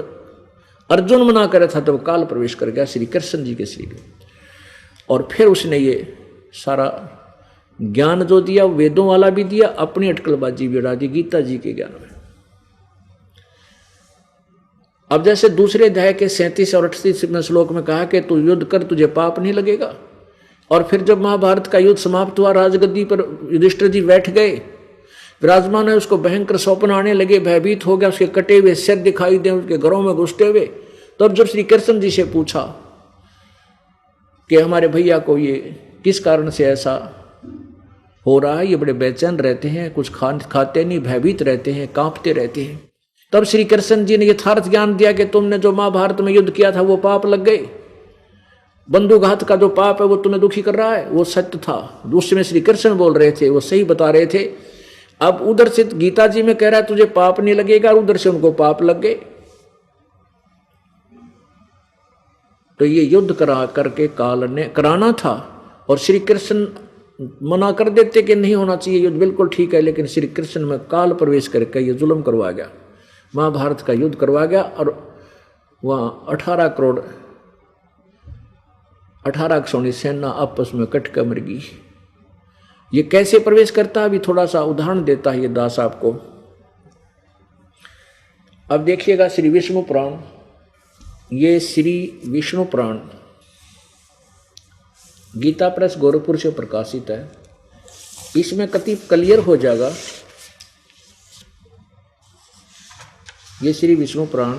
अर्जुन मना करे था तब काल प्रवेश कर गया श्री कृष्ण जी के शरीर में, और फिर उसने ये सारा ज्ञान जो दिया वेदों वाला भी दिया, अपनी अटकलबाजी भी उड़ा दी गीता जी के ज्ञान में। अब जैसे दूसरे अध्याय के 37 और 38 श्लोक में कहा कि तू युद्ध कर, तुझे पाप नहीं लगेगा। और फिर जब महाभारत का युद्ध समाप्त हुआ, राजगद्दी पर युधिष्ठिर जी बैठ गए, विराजमान है, उसको भयंकर स्वप्न आने लगे, भयभीत हो गया, उसके कटे हुए सिर दिखाई दे, उसके घरों में घुसते हुए। तब जब श्री कृष्ण जी से पूछा कि हमारे भैया को ये किस कारण से ऐसा हो रहा है, ये बड़े बेचैन रहते हैं, कुछ खाते नहीं, भयभीत रहते हैं, कांपते रहते हैं। तब श्री कृष्ण जी ने यथार्थ ज्ञान दिया कि तुमने जो महाभारत में युद्ध किया था वो पाप लग गए, बंधुघात का जो पाप है वो तुम्हें दुखी कर रहा है, वो सत्य था। उसमें श्री कृष्ण बोल रहे थे, वो सही बता रहे थे। अब उधर से गीता जी में कह रहा है तुझे पाप नहीं लगेगा, और उधर से उनको पाप लग गए। तो ये युद्ध करा करके काल ने कराना था, और श्री कृष्ण मना कर देते कि नहीं होना चाहिए युद्ध, बिल्कुल ठीक है, लेकिन श्री कृष्ण में काल प्रवेश करके ये जुल्म करवा गया, महाभारत का युद्ध करवा गया, और वहाँ 18 करोड़ 18 सोनी सेना आपस में कट कर मर गई। ये कैसे प्रवेश करता है, अभी थोड़ा सा उदाहरण देता है ये दास आपको। अब देखिएगा श्री विष्णु पुराण, ये श्री विष्णु पुराण गीता प्रेस गोरखपुर से प्रकाशित है। इसमें कति क्लियर हो जाएगा, ये श्री विष्णु पुराण,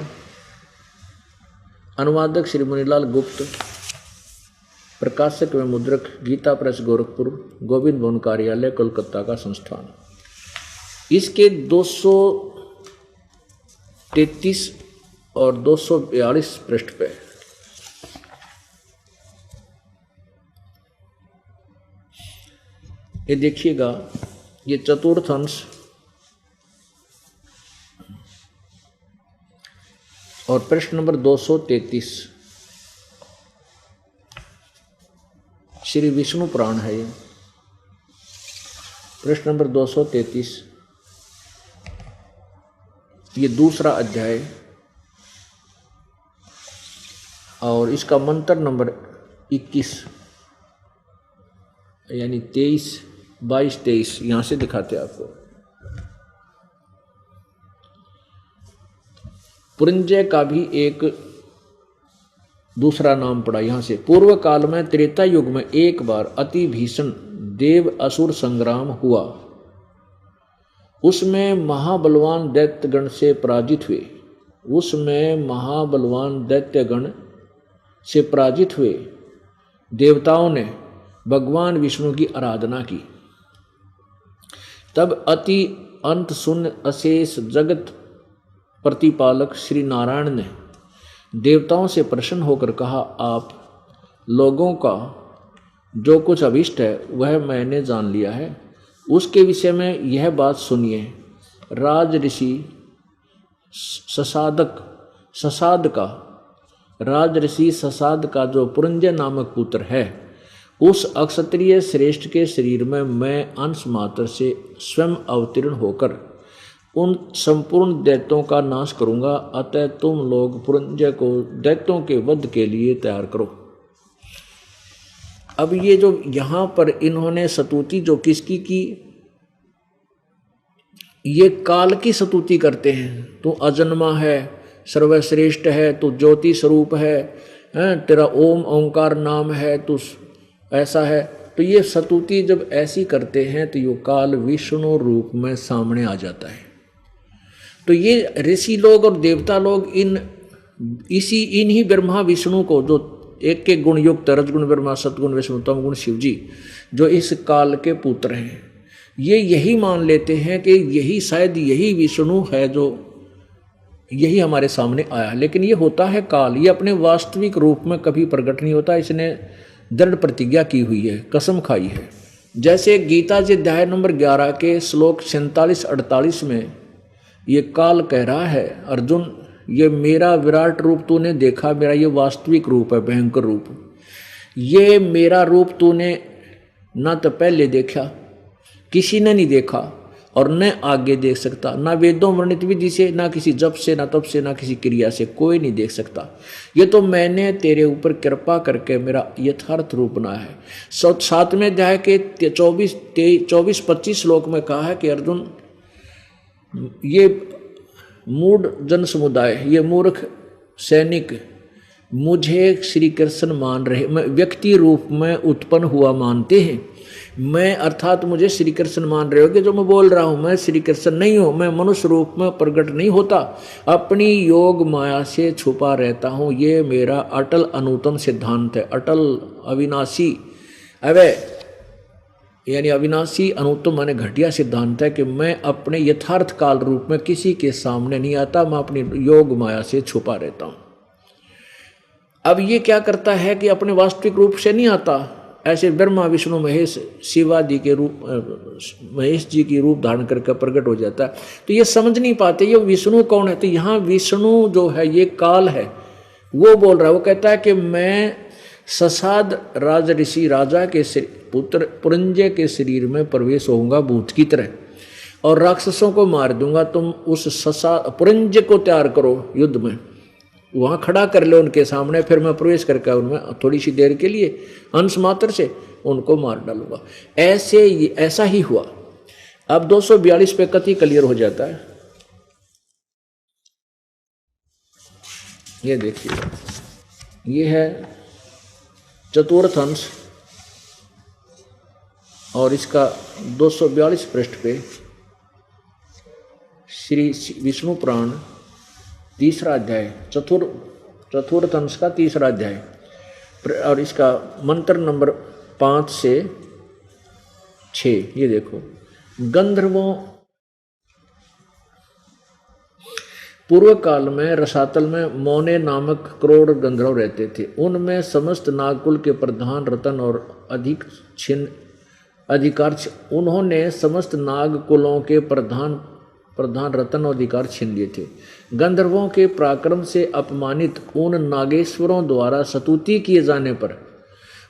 अनुवादक श्री मुनीलाल गुप्त, प्रकाशक व मुद्रक गीता प्रेस गोरखपुर, गोविंद भवन कार्यालय कोलकाता का संस्थान। इसके 233 और 242 पृष्ठ पे ये देखिएगा, ये चतुर्थ अंश और प्रश्न नंबर 233 श्री विष्णु पुराण है। ये प्रश्न नंबर 233, ये दूसरा अध्याय, और इसका मंत्र नंबर 21 यानी 23, 22, 23 यहां से दिखाते हैं आपको। पुरंजय का भी एक दूसरा नाम पड़ा यहां से। पूर्व काल में त्रेता युग में एक बार अति भीषण देव असुर संग्राम हुआ, उसमें महाबलवान दैत्यगण से पराजित हुए, देवताओं ने भगवान विष्णु की आराधना की। तब अति अंत शून्य अशेष जगत प्रतिपालक श्री नारायण ने देवताओं से प्रसन्न होकर कहा, आप लोगों का जो कुछ अभिष्ट है वह मैंने जान लिया है, उसके विषय में यह बात सुनिए। राज ऋषि ससाद का जो पुरंजय नामक पुत्र है, उस अक्षत्रिय श्रेष्ठ के शरीर में मैं अंश मात्र से स्वयं अवतीर्ण होकर उन संपूर्ण दैत्यों का नाश करूंगा। अतः तुम लोग पुरंजय को दैत्यों के वध के लिए तैयार करो। अब ये जो यहाँ पर इन्होंने स्तुति जो किसकी की, ये काल की स्तुति करते हैं। तू अजन्मा है, सर्वश्रेष्ठ है, तू ज्योति स्वरूप है, तेरा ओम ओंकार नाम है, तू ऐसा है। तो ये स्तुति जब ऐसी करते हैं तो ये काल विष्णु रूप में सामने आ जाता है। तो ये ऋषि लोग और देवता लोग इन्हीं ब्रह्मा विष्णु को, जो एक के गुण युक्त रजगुण ब्रह्मा, सतगुण विष्णु, तमगुण शिव जी, जो इस काल के पुत्र हैं, ये यही मान लेते हैं कि यही शायद यही विष्णु है जो यही हमारे सामने आया। लेकिन ये होता है काल, ये अपने वास्तविक रूप में कभी प्रकट नहीं होता। इसने दृढ़ प्रतिज्ञा की हुई है, कसम खाई है। जैसे गीता जी अध्याय नंबर 11 के श्लोक 47-48 में ये काल कह रहा है, अर्जुन ये मेरा विराट रूप तूने देखा, मेरा ये वास्तविक रूप है, भयंकर रूप। ये मेरा रूप तूने न तो पहले देखा, किसी ने नहीं देखा, और न आगे देख सकता, ना वेदों वर्णित विधि से, ना किसी जप से, ना तप से, ना किसी क्रिया से, कोई नहीं देख सकता। ये तो मैंने तेरे ऊपर कृपा करके मेरा यथार्थ रूप बनाया है। 7वें अध्याय के 24-25 श्लोक में कहा है कि अर्जुन ये मूढ़ जन समुदाय, ये मूर्ख सैनिक मुझे श्री कृष्ण मान रहे, मैं व्यक्ति रूप में उत्पन्न हुआ मानते हैं। मैं अर्थात मुझे श्री कृष्ण मान रहे हो कि जो मैं बोल रहा हूँ मैं श्री कृष्ण नहीं हूँ, मैं मनुष्य रूप में प्रकट नहीं होता, अपनी योग माया से छुपा रहता हूँ। ये मेरा अटल अनुतम सिद्धांत है। अटल अविनाशी अवय यानी अविनाशी अनुत्तम माने घटिया सिद्धांत है कि मैं अपने यथार्थ काल रूप में किसी के सामने नहीं आता, मैं अपनी योग माया से छुपा रहता हूँ। अब ये क्या करता है कि अपने वास्तविक रूप से नहीं आता, ऐसे ब्रह्मा विष्णु महेश शिवादि के रूप, महेश जी की रूप धारण करके प्रकट हो जाता है। तो ये समझ नहीं पाते ये विष्णु कौन है। तो यहाँ विष्णु जो है ये काल है, वो बोल रहा है, वो कहता है कि मैं ससाद राज ऋषि राजा के पुत्र पुरंजय के शरीर में प्रवेश होऊंगा भूत की तरह, और राक्षसों को मार दूंगा। तुम उस पुरंजय को तैयार करो युद्ध में, वहां खड़ा कर ले उनके सामने, फिर मैं प्रवेश करके उनमें थोड़ी सी देर के लिए अंश मात्र से उनको मार डालूंगा। ऐसा ही हुआ। अब 242 पे कति क्लियर हो जाता है। ये देखिए, ये है चतुर्थ अंश, और इसका 242 पृष्ठ पे श्री विष्णु पुराण तीसरा अध्याय, चतुर्थ अंश का तीसरा अध्याय, और इसका मंत्र नंबर 5 से 6। ये देखो, गंधर्वों पूर्व काल में रसातल में मौने नामक करोड़ गंधर्व रहते थे। उनमें समस्त नागकुल के प्रधान रतन और अधिकार उन्होंने समस्त नागकुलों के प्रधान रतन और अधिकार छीन लिए थे। गंधर्वों के पराक्रम से अपमानित उन नागेश्वरों द्वारा स्तुति किए जाने पर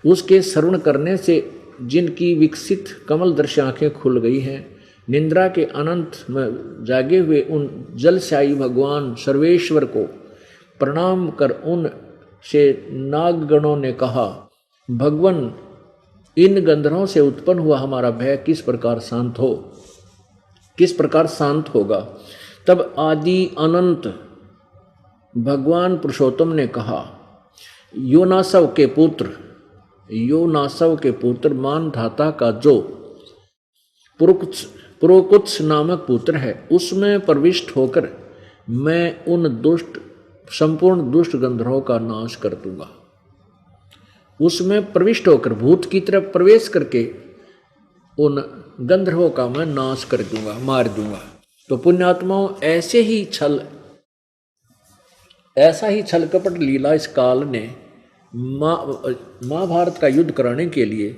उसके श्रवण करने से जिनकी विकसित कमल दर्शी आंखें खुल गई हैं, निंद्रा के अनंत में जागे हुए उन जलशाही भगवान सर्वेश्वर को प्रणाम कर उन से नागगणों ने कहा, भगवान, इन गंधर्वों से उत्पन्न हुआ हमारा भय किस प्रकार शांत होगा। तब आदि अनंत भगवान पुरुषोत्तम ने कहा, योनासव के पुत्र मान धाता का जो पुरोकुत्स नामक पुत्र है, उसमें प्रविष्ट होकर मैं उन संपूर्ण दुष्ट गंधर्वों का नाश कर दूंगा। उसमें प्रविष्ट होकर भूत की तरफ प्रवेश करके उन गंधर्वों का मैं नाश कर दूंगा, मार दूंगा। तो पुण्यात्माओं, ऐसा ही छल कपट लीला इस काल ने महाभारत का युद्ध कराने के लिए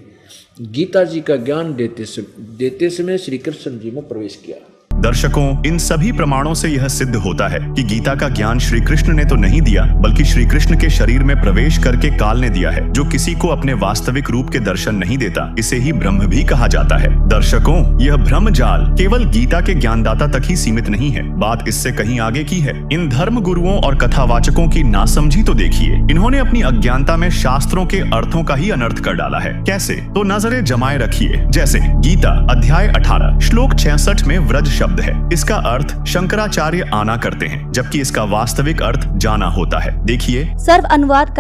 गीता जी का ज्ञान देते समय श्री कृष्ण जी में प्रवेश किया। दर्शकों, इन सभी प्रमाणों से यह सिद्ध होता है कि गीता का ज्ञान श्री कृष्ण ने तो नहीं दिया, बल्कि श्री कृष्ण के शरीर में प्रवेश करके काल ने दिया है, जो किसी को अपने वास्तविक रूप के दर्शन नहीं देता। इसे ही ब्रह्म भी कहा जाता है। दर्शकों, यह ब्रह्म जाल केवल गीता के ज्ञानदाता तक ही सीमित नहीं है, बात इससे कहीं आगे की है। इन धर्म गुरुओं और कथावाचकों की नासमझी तो देखिए। इन्होंने अपनी अज्ञानता में शास्त्रों के अर्थों का ही अनर्थ कर डाला है। कैसे? तो नजरें जमाए रखिए। जैसे गीता अध्याय 18 श्लोक 66 में व्रज शब्द है, इसका अर्थ शंकराचार्य आना करते हैं, जबकि इसका वास्तविक अर्थ जाना होता है। देखिए, सर्व अनुवाद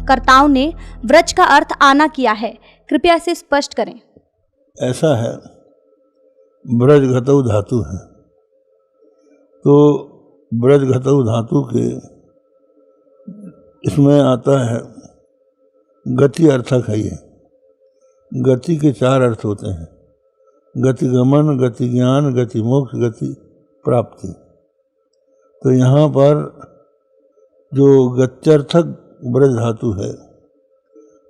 कर्ताओं ने व्रज का अर्थ आना किया है, कृपया इसे स्पष्ट करें। ऐसा है, ब्रज घतौ धातु है, तो ब्रज घतौ धातु के इसमें आता है गति अर्थक है। ये गति के 4 अर्थ होते हैं, गति गमन, गति ज्ञान, गति मोक्ष, गति प्राप्ति। तो यहाँ पर जो गत्यर्थक ब्रज धातु है,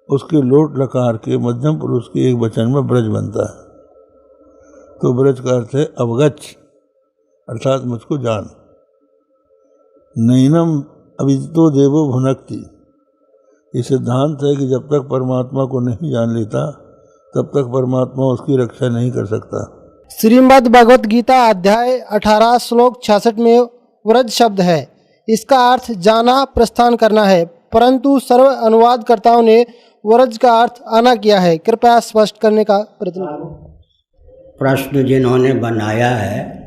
उसके लोट लकार के मध्यम पुरुष के एक वचन में ब्रज बनता है। तो ब्रज का अर्थ है अवगच्छ, अर्थात मुझको जान। नैनम अविदितो देवो भुनक्ति। ये सिद्धांत है कि जब तक परमात्मा को नहीं जान लेता, तब तक परमात्मा उसकी रक्षा नहीं कर सकता। श्रीमद् भगवत गीता अध्याय 18 श्लोक 66 में व्रज शब्द है, इसका अर्थ जाना, प्रस्थान करना है, परंतु सर्व अनुवादकर्ताओं ने व्रज का अर्थ आना किया है। कृपया स्पष्ट करने का प्रयत्न करें। प्रश्न जिन्होंने बनाया है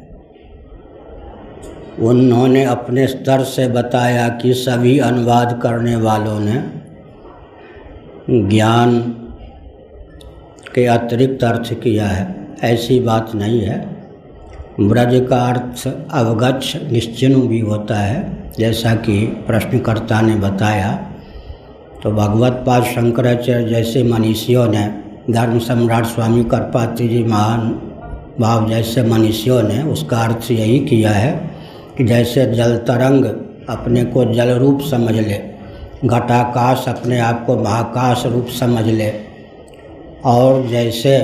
उन्होंने अपने स्तर से बताया कि सभी अनुवाद करने वालों ने ज्ञान के अतिरिक्त अर्थ किया है। ऐसी बात नहीं है। ब्रज का अर्थ अवगच्छ निश्चिनु भी होता है, जैसा कि प्रश्नकर्ता ने बताया। तो भगवत पाद शंकराचार्य जैसे मनीषियों ने, धर्म सम्राट स्वामी करपात्री जी महान भाव जैसे मनीषियों ने उसका अर्थ यही किया है कि जैसे जल तरंग अपने को जल रूप समझ ले, घटाकाश अपने आप को महाकाश रूप समझ ले, और जैसे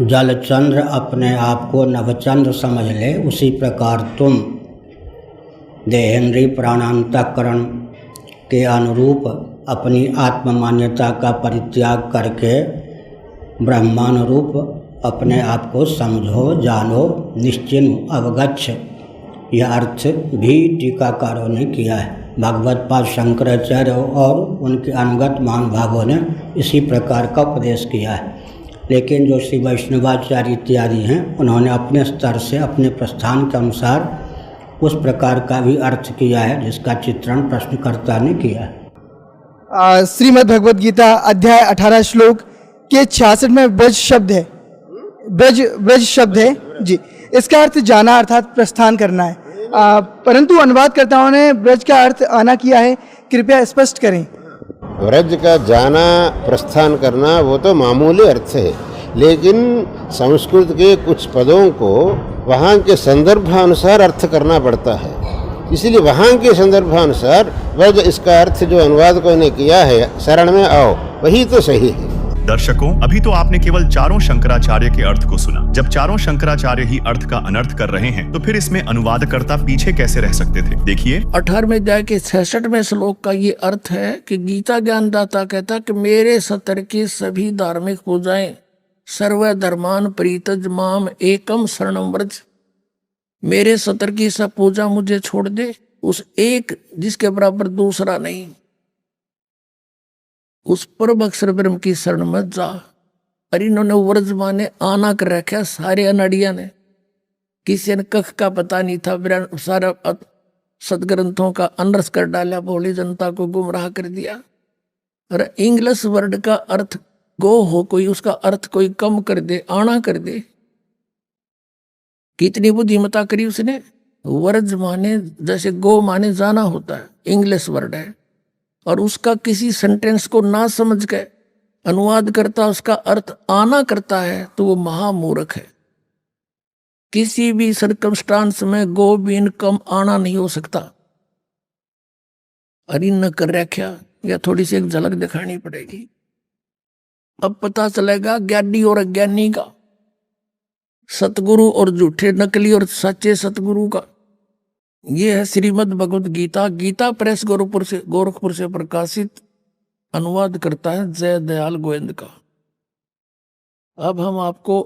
जलचंद्र अपने आप को नवचंद्र समझ ले, उसी प्रकार तुम देहेंद्रीय प्राणांतकरण के अनुरूप अपनी आत्म मान्यता का परित्याग करके ब्रह्मानुरूप अपने आप को समझो, जानो, निश्चिन्ह, अवगच्छ, यह अर्थ भी टीकाकारों ने किया है। भगवत पाद शंकराचार्य और उनके अनुगत महानुभावों ने इसी प्रकार का उपदेश किया है। लेकिन जो श्री वैष्णवाचार्य इत्यादि हैं, उन्होंने अपने स्तर से अपने प्रस्थान के अनुसार उस प्रकार का भी अर्थ किया है जिसका चित्रण प्रश्नकर्ता ने किया है। श्रीमद् भगवत गीता अध्याय 18 श्लोक के 66 में ब्रज शब्द है, ब्रज शब्द है जी। इसका अर्थ जाना अर्थात प्रस्थान करना है, परंतु अनुवादकर्ताओं ने ब्रज का अर्थ आना किया है, कृपया स्पष्ट करें। ब्रज का जाना प्रस्थान करना वो तो मामूली अर्थ है, लेकिन संस्कृत के कुछ पदों को वहाँ के संदर्भानुसार अर्थ करना पड़ता है, इसलिए वहाँ के संदर्भानुसार ब्रज इसका अर्थ जो अनुवादकों ने किया है, शरण में आओ, वही तो सही है। दर्शकों, अभी तो आपने केवल चारों शंकराचार्य के अर्थ को सुना। जब चारों शंकराचार्य ही अर्थ का अनर्थ कर रहे हैं, तो फिर इसमें अनुवादकर्ता पीछे कैसे रह सकते थे? देखिए 18वें अध्याय के 66वें श्लोक का ये अर्थ है कि गीता ज्ञानदाता कहता कि मेरे सतर की सभी धार्मिक पूजाएं सर्व धर्मान प्रीतज माम एकम शरणम व्रज, मेरे सतर की सब पूजा मुझे छोड़ दे, उस एक जिसके बराबर दूसरा नहीं, उस परम अक्षर ब्रह्म की शरण में जा। और इन्होंने व्रज माने आना कर रखा सारे अनाड़िया ने, किसी ने कख का पता नहीं था, सारा सदग्रंथों का अनर्स कर डाला, भोली जनता को गुमराह कर दिया। और इंग्लिश वर्ड का अर्थ गो हो कोई, उसका अर्थ कोई कम कर दे, आना कर दे, कितनी बुद्धिमता करी उसने। व्रज माने जैसे गो माने जाना होता है, इंग्लिश वर्ड है, और उसका किसी सेंटेंस को ना समझ के अनुवाद करता उसका अर्थ आना करता है तो वो महामूर्ख है। किसी भी सर्कमस्टांस में गो बीन कम आना नहीं हो सकता। अरे न कर रखा, या थोड़ी सी एक झलक दिखानी पड़ेगी, अब पता चलेगा ज्ञानी और अज्ञानी का, सतगुरु और झूठे नकली और सच्चे सतगुरु का। ये है श्रीमद् भगवत गीता, गीता प्रेस गोरखपुर से प्रकाशित, अनुवाद करता है जय दयाल गोविंद का। अब हम आपको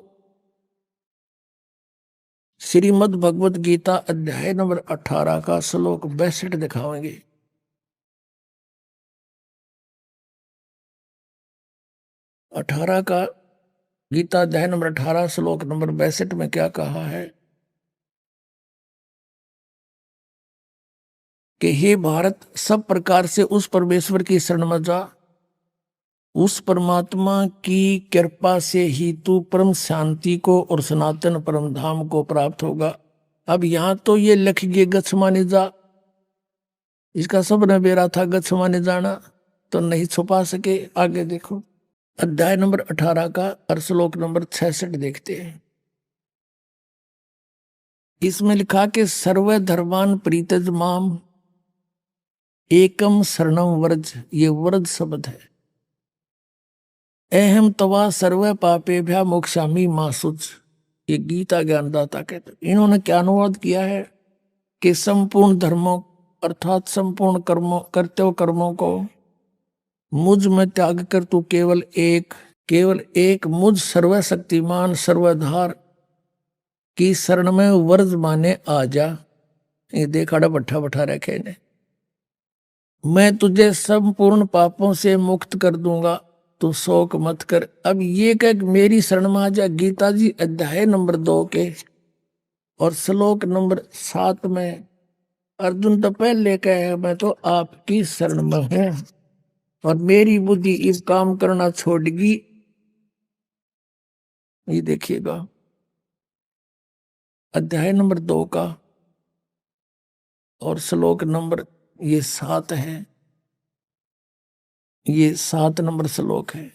श्रीमद् भगवत गीता अध्याय नंबर 18 का श्लोक 62 दिखाएंगे। अठारह का गीता अध्याय नंबर 18 श्लोक नंबर 62 में क्या कहा है कि हे भारत, सब प्रकार से उस परमेश्वर की शरण में जा, उस परमात्मा की कृपा से ही तू परम शांति को और सनातन परम धाम को प्राप्त होगा। अब यहाँ तो ये लिख गए गच्छ माने जा, इसका सब न बेरा था गच्छ माने जाना, तो नहीं छुपा सके। आगे देखो अध्याय नंबर 18 का और श्लोक नंबर 66 देखते हैं। इसमें लिखा कि सर्व धर्मान प्रीतज माम एकम शरणम व्रज, ये व्रज शब्द है। अहम तवा सर्व पापे भ्या मोक्षामी मासुच, ये गीता ज्ञानदाता कहते। इन्होंने क्या अनुवाद किया है कि संपूर्ण धर्मों अर्थात संपूर्ण कर्मों कर्तव्य कर्मों को मुझ में त्याग कर तू केवल एक मुझ सर्वशक्तिमान सर्वधार की शरण में व्रज माने आ जा। ये देखा बैठा बैठा रखे ने, मैं तुझे संपूर्ण पापों से मुक्त कर दूंगा, तू शोक मत कर। अब ये कह मेरी शरण में आ जा। गीता जी अध्याय नंबर 2 के और श्लोक नंबर 7 में अर्जुन तो पहले कहे मैं तो आपकी शरण में हूं और मेरी बुद्धि इस काम करना छोड़गी। ये देखिएगा अध्याय नंबर 2 का और श्लोक नंबर ये 7 है, ये 7 नंबर श्लोक है।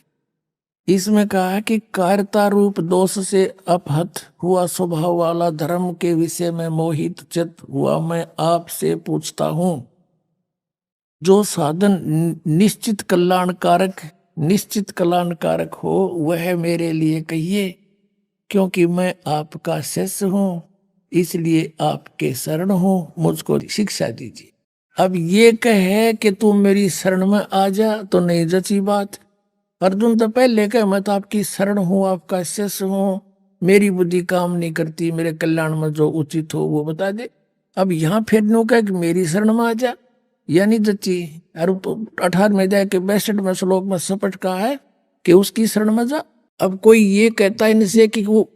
इसमें कहा है कि कायरता रूप दोष से अपहत हुआ स्वभाव वाला धर्म के विषय में मोहित चित हुआ मैं आपसे पूछता हूं, जो साधन निश्चित कल्याणकारक हो वह मेरे लिए कहिए, क्योंकि मैं आपका शिष्य हूं। इसलिए आपके शरण हो, मुझको शिक्षा दीजिए। अब ये कहे कि तू मेरी शरण में आ जा तो नहीं जची बात। अर्जुन तो पहले कहे मैं तो आपकी शरण हूं, आपका शिष्य हूं, मेरी बुद्धि काम नहीं करती, मेरे कल्याण में जो उचित हो वो बता दे। अब यहाँ फिर नो कहे कि मेरी शरण में आ जा, यानी जची। और 18वें अध्याय के 62वें श्लोक में स्पष्ट कहा है कि उसकी शरण में जा। अब कोई ये कहता है इनसे कि वो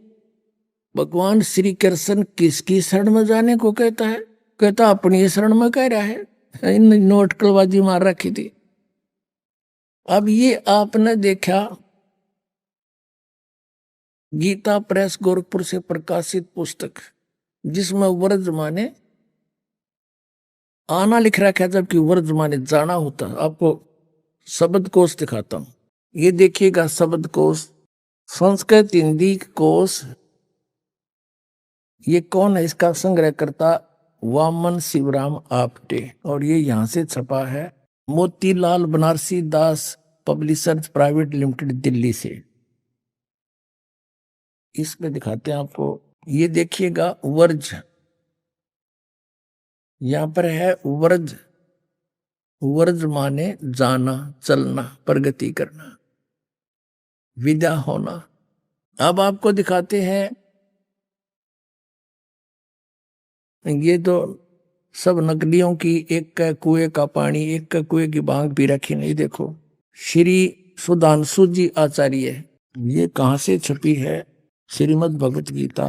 भगवान श्री कृष्ण किसकी शरण में जाने को कहता है? कहता अपनी शरण में कह रहा है। इन नोटकलबाजी मार रखी थी। अब ये आपने देखा गीता प्रेस गोरखपुर से प्रकाशित पुस्तक, जिसमें वर्ज माने आना लिख रखा है, जबकि वर्ज माने जाना होता। आपको शब्द कोश दिखाता हूं, ये देखिएगा शब्द कोश, संस्कृत हिंदी कोश। ये कौन है? इसका संग्रहकर्ता वामन शिवराम आपटे, और ये यहां से छपा है मोतीलाल बनारसी दास पब्लिशर्स प्राइवेट लिमिटेड, दिल्ली से। इसमें दिखाते हैं आपको, ये देखिएगा वर्ज, यहां पर है वर्ज। वर्ज माने जाना, चलना, प्रगति करना, विदा होना। अब आपको दिखाते हैं, ये तो सब नकलियों की, एक का कुएं का पानी, एक का कुएं की भांग पी रखी। नहीं, देखो श्री सुधांशु जी आचार्य, ये कहां से छपी है? श्रीमद् भगवत गीता,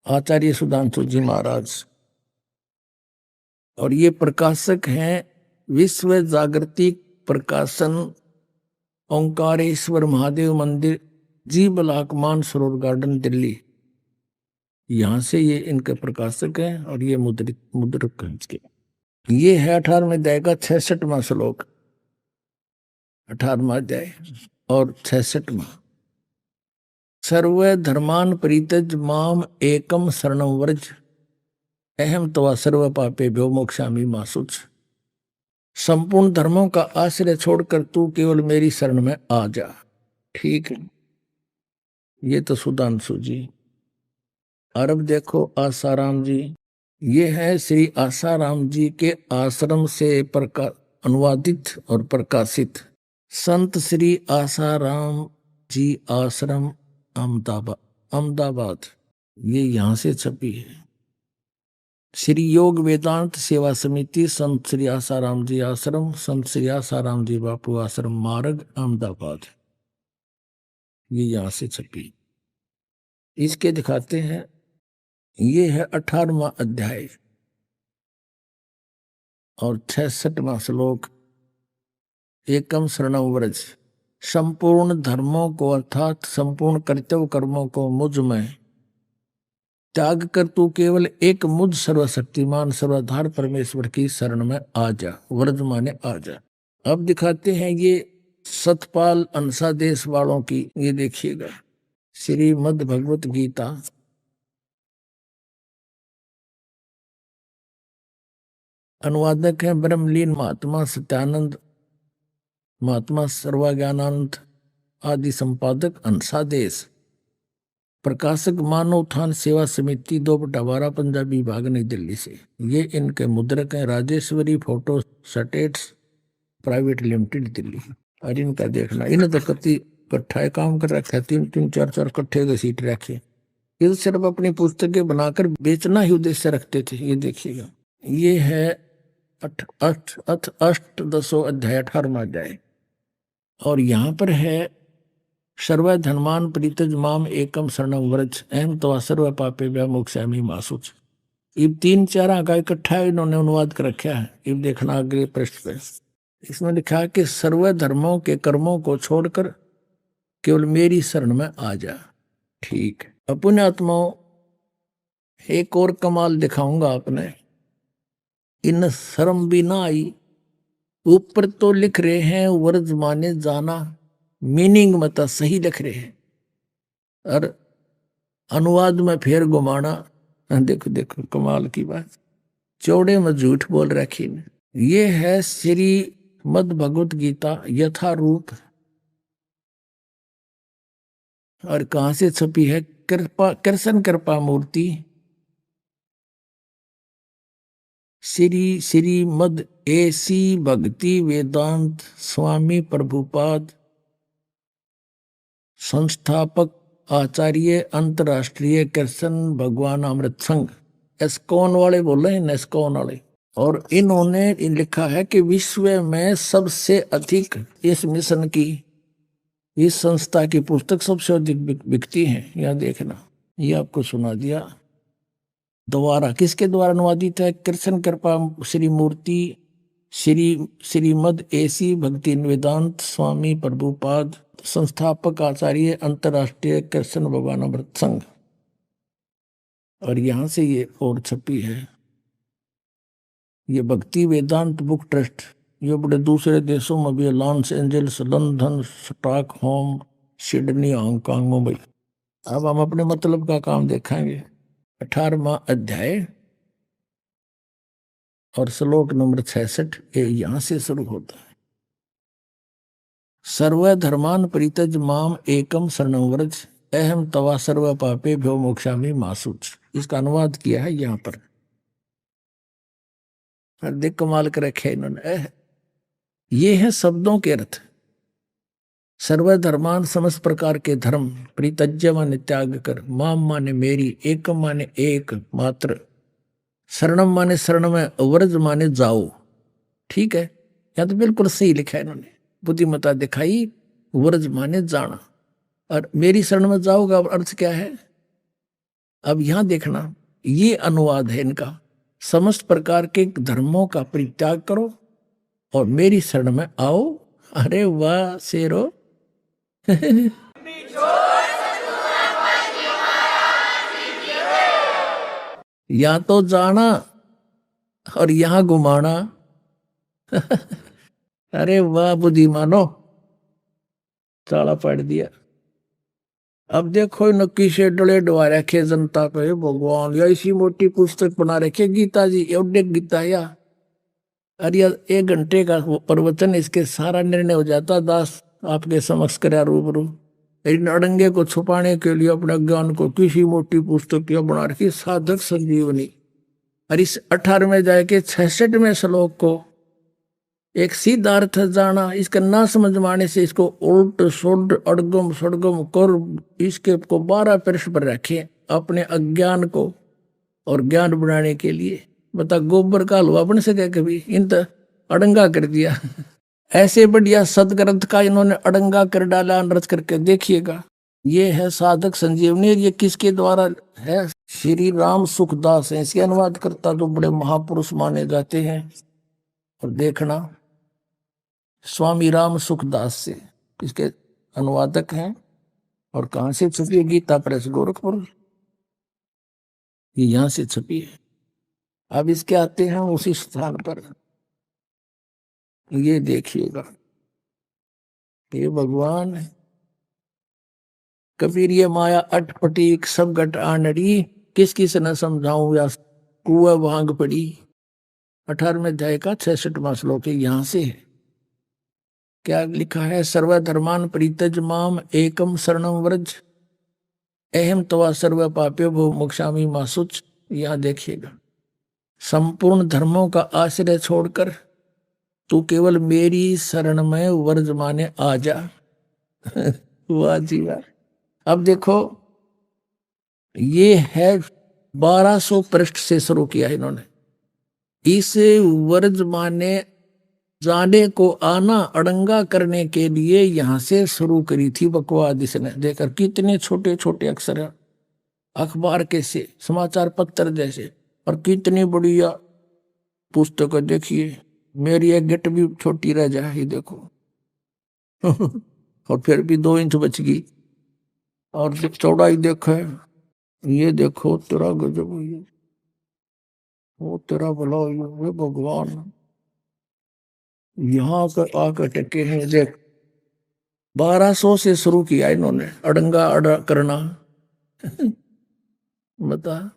आचार्य सुधांशु जी महाराज। और ये प्रकाशक हैं विश्व जागृति प्रकाशन, ओंकारेश्वर महादेव मंदिर, जी ब्लॉक, मानसरोवर गार्डन, दिल्ली। यहां से ये इनके प्रकाशक हैं और ये मुद्रक हैं इसके। ये है 18वें अध्याय का 66वां श्लोक, 18वां अध्याय और 66वां। सर्व धर्मान परित्यज माम एकम शरणं व्रज, अहम तवा सर्व पापेभ्यो मोक्षामि मा शुच। संपूर्ण धर्मों का आश्रय छोड़कर तू केवल मेरी शरण में आ जा। ठीक है, ये तो सुधांशु जी। और अब देखो आसाराम जी, ये है श्री आसाराम जी के आश्रम से अनुवादित और प्रकाशित संत श्री आसाराम जी आश्रम अहमदाबाद, ये यहां से छपी है। श्री योग वेदांत सेवा समिति, संत श्री आसाराम जी आश्रम, संत श्री आसाराम जी बापू आश्रम, मार्ग, अहमदाबाद, ये यहां से छपी। इसके दिखाते हैं, ये है 18वां अध्याय और 66वां श्लोक। एकम शरणं व्रज, संपूर्ण धर्मों को अर्थात संपूर्ण कर्तव्य कर्मों को मुझ में त्याग कर तू केवल एक मुझ सर्वशक्तिमान सर्वाधार परमेश्वर की शरण में आ जा। व्रज माने आ जा। अब दिखाते हैं ये सतपाल अंसा देश वालों की, ये देखिएगा श्रीमद् भगवत गीता, अनुवादक हैं ब्रह्मलीन महात्मा सत्यानंद, महात्मा सर्वज्ञानंद आदि, संपादक अंसादेश, प्रकाशक मानव उत्थान सेवा समिति 2/12 पंजाबी विभाग, नई दिल्ली से। ये इनके मुद्रक हैं Rajeshwari photo states private limited, Delhi. और इनका देखना, इन्हें तो कति इकट्ठा काम कर रखा है, 3-3, 4-4 इकट्ठे घसीट रखे। ये तो सिर्फ अपनी पुस्तकें बनाकर बेचना ही उद्देश्य रखते थे। ये देखिएगा, ये है 8 अध्याय 18वां अध्याय, और यहाँ पर है सर्व धनमान परित्यज माम एकम शरणं व्रज, अहम तवा सर्व पापेभ्यो मोक्षामि मा शुच। ये 3-4 का इकट्ठा इन्होंने अनुवाद कर रखा है। ये देखना अगले पृष्ठ पे, इसमें लिखा है कि सर्व धर्मों के कर्मों को छोड़कर केवल मेरी शरण में आ जा। ठीक, अपने आत्माओं, एक और कमाल दिखाऊंगा आपने। इन शर्म भी ना आई, ऊपर तो लिख रहे हैं वर्ज माने जाना, मीनिंग मत सही लिख रहे हैं, और अनुवाद में फिर घुमाना। देखो देखो कमाल की बात, चौड़े में झूठ बोल रखी ने। ये है श्रीमद् भगवत गीता यथारूप, और कहां से छपी है? कृष्ण कृपा मूर्ति श्री श्रीमद एसी भक्ति वेदांत स्वामी प्रभुपाद संस्थापक आचार्य अंतर्राष्ट्रीय कृष्ण भगवान अमृत संघ, एस्कॉन वाले बोले हैं, एस्कॉन वाले। और इन्होंने लिखा है कि विश्व में सबसे अधिक इस मिशन की, इस संस्था की पुस्तक सबसे अधिक बिकती है। यह देखना, ये आपको सुना दिया। द्वारा किसके द्वारा अनुवादित है? कृष्ण कृपा श्री मूर्ति श्रीमद एसी भक्ति वेदांत स्वामी प्रभुपाद संस्थापक आचार्य अंतर्राष्ट्रीय कृष्ण भगवान अमृत संघ। और यहां से ये और छपी है, ये भक्ति वेदांत बुक ट्रस्ट। ये बड़े दूसरे देशों में भी, Los Angeles, London, Stockholm, Sydney, Hong Kong, Mumbai. अब हम अपने मतलब का काम देखेंगे। 18वां अध्याय और श्लोक नंबर 66 ये यहां से शुरू होता है। सर्वधर्मान परित्यज माम एकम शरणं व्रज अहम तवा सर्व पापे भ्यो मोक्षामि मा शुच। इसका अनुवाद किया है यहां पर। देख कमाल कर रखे इन्होंने। ये है शब्दों के अर्थ। सर्वधर्मान समस्त प्रकार के धर्म, परित्यज्य माने त्याग कर, माम माने मेरी, एकम माने एक मात्र, शरणम माने शरण में, व्रज माने जाओ। ठीक है, या तो बिल्कुल सही लिखा है इन्होंने, बुद्धिमता दिखाई। व्रज माने जाना और मेरी शरण में जाओ का अर्थ क्या है? अब यहां देखना, ये अनुवाद है इनका। समस्त प्रकार के धर्मों का परित्याग करो और मेरी शरण में आओ। अरे वाह शेरो। या तो जाना और यहां घुमाना। अरे वाह बुद्धिमानो, ताला पाड़ दिया। अब देखो नक्की से डले डवा रखे जनता पे भगवान, या ऐसी मोटी पुस्तक बना रखे गीता जी, एवढे गीता या। अरे 1 घंटे का प्रवचन, इसके सारा निर्णय हो जाता। दास आपके समक्ष करा रूबरू। इन अड़ंगे को छुपाने के लिए अपने ज्ञान को किसी मोटी पुस्तक की बना रखी, साधक संजीवनी। और इस 18वें जाए के 66वें श्लोक को एक सीधा अर्थ जाना, इसका ना समझ माने से इसको उल्ट सुल्ट अड़गम सड़गम कर इसके को 12 पृष्ठ पर रखे अपने अज्ञान को और ज्ञान बनाने के लिए। बता, गोबर का हलवा बन सके कभी? इन तो अड़ंगा कर दिया। ऐसे बढ़िया सदग्रंथ का इन्होंने अड़ंगा कर डाला, अनर्थ करके देखिएगा। ये है साधक संजीवनी। ये किसके द्वारा है? श्री राम सुखदास है इसके अनुवाद करता, तो बड़े महापुरुष माने जाते हैं। और देखना, स्वामी राम सुखदास से इसके अनुवादक हैं। और कहां से छपी है? गीता प्रेस गोरखपुर, ये यहां से छपी है। अब इसके आते हैं उसी स्थान पर, ये देखिएगा, ये भगवान है। कबीर ये माया अटपटी सब गट आनड़ी, किस किस न समझाऊं या कुआ भांग पड़ी। 18वें अध्याय का 66वां श्लोक यहां से है। क्या लिखा है? सर्वधर्मान परित्यज माम एकम शरणं व्रज अहम तवा सर्व पाप्यो भो मोक्षामि मा शुच। यहां देखिएगा, संपूर्ण धर्मों का आश्रय छोड़कर तू केवल मेरी शरण में व्रज माने आ जा। वाह जी वाह। अब देखो, ये है 1200 पृष्ठ से शुरू किया इन्होंने। इस व्रज माने जाने को आना, अड़ंगा करने के लिए यहां से शुरू करी थी बकवाद इसने। देखकर कितने छोटे छोटे अक्षर, अखबार के से, समाचार पत्र जैसे, और कितनी बढ़िया पुस्तक देखिए। मेरी एक गिट भी छोटी रह जाए, ये देखो। और फिर भी 2 इंच बच गई। और चौड़ाई देखो, ये देखो, तेरा गजब है, वो तेरा भला ये भगवान यहाँ आकर टके हैं। देख, 1200 से शुरू किया इन्होंने अड़ंगा अड़ा करना। बता,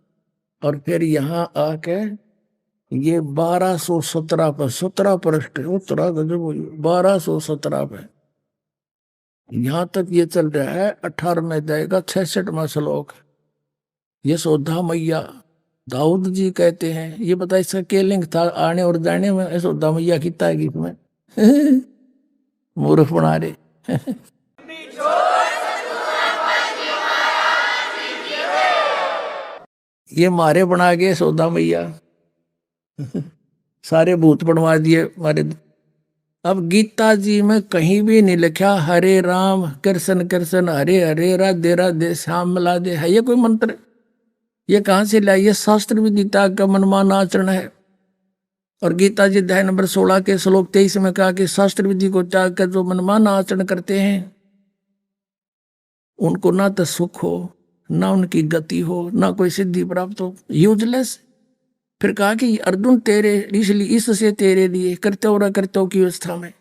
और फिर यहाँ आके ये 1217 पर 17 पृष्ठ, 1217 पे यहां तक ये चल रहा है 18वें अध्याय का 66वां श्लोक। यशोदा मैया दाऊद जी कहते हैं, ये बता इसका क्या लिंक था आने और जाने में? यशोदा मैया कितना है गीत में? मूर्ख बना रहे। ये मारे बना गए यशोदा मैया। सारे भूत बनवा दिए मारे। अब गीता जी में कहीं भी नहीं लिखा हरे राम कृष्ण कृष्ण हरे हरे राधे राधे श्याम मिला दे, है ये कोई मंत्र? ये कहां से लाया? ये शास्त्र विदिता का मनमान आचरण है। और गीता जी अध्याय नंबर 16 के श्लोक 23 में कहा कि शास्त्र विधि को त्याग कर जो मनमान आचरण करते हैं उनको ना तो सुख हो, ना उनकी गति हो, ना कोई सिद्धि प्राप्त हो, यूजलेस। फिर कहा कि अर्जुन तेरे इसलिए इससे तेरे लिए कर्तव्य की व्यवस्था में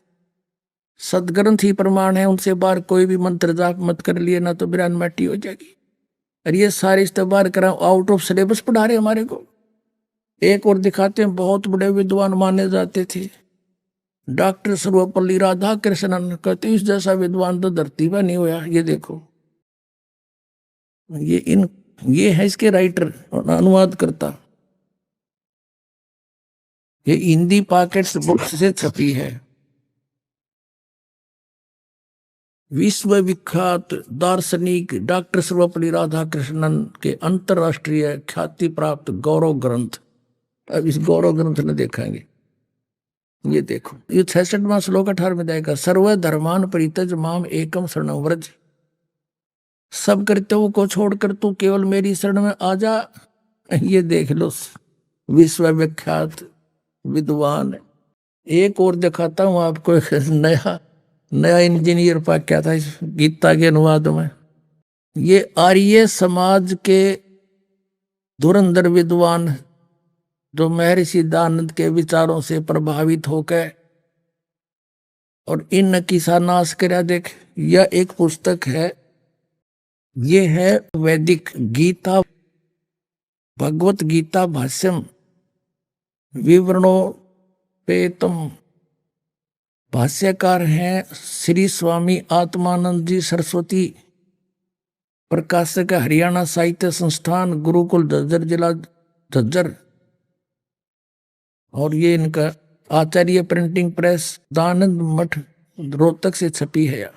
सदग्रंथ ही प्रमाण है, उनसे बाहर कोई भी मंत्र जाप मत कर लिए, ना तो बिरान माटी हो जाएगी। और ये सारे इस्तेमाल करा आउट ऑफ सिलेबस पढ़ा रहे हमारे को। एक और दिखाते हैं, बहुत बड़े विद्वान माने जाते थे डॉक्टर सर्वपल्ली राधा कृष्णन, कहते इस जैसा विद्वान तो धरती पर नहीं हुआ। ये देखो, ये है इसके राइटर, अनुवाद करता। ये हिंदी पॉकेट्स बुक्स से छपी है। विश्व विख्यात दार्शनिक डॉक्टर सर्वपल्ली राधाकृष्णन के अंतरराष्ट्रीय ख्याति प्राप्त गौरव ग्रंथ। अब इस गौरव ग्रंथ में देखेंगे, ये देखो, ये 66वां श्लोक 18वें अध्याय का। सर्व धर्मान परित्यज माम एकम शरणं व्रज। सब कर्तव्यों को छोड़कर तू केवल मेरी शरण में आ जा। ये देख लो, विश्व विख्यात विद्वान। एक और दिखाता हूं आपको, नया इंजीनियर पाक क्या था इस गीता के अनुवाद में। ये आर्य समाज के धुरंधर विद्वान जो महर्षि दयानंद के विचारों से प्रभावित होकर और इन किसा नाश करा। देख, यह एक पुस्तक है, ये है वैदिक गीता भगवत गीता भाष्यम विवरणोपेतम। भाष्यकार हैं श्री स्वामी आत्मानंद जी सरस्वती, प्रकाशक हरियाणा साहित्य संस्थान, गुरुकुल झज्जर, जिला झज्जर। और ये इनका आचार्य प्रिंटिंग प्रेस, दानंद मठ, रोहतक से छपी है।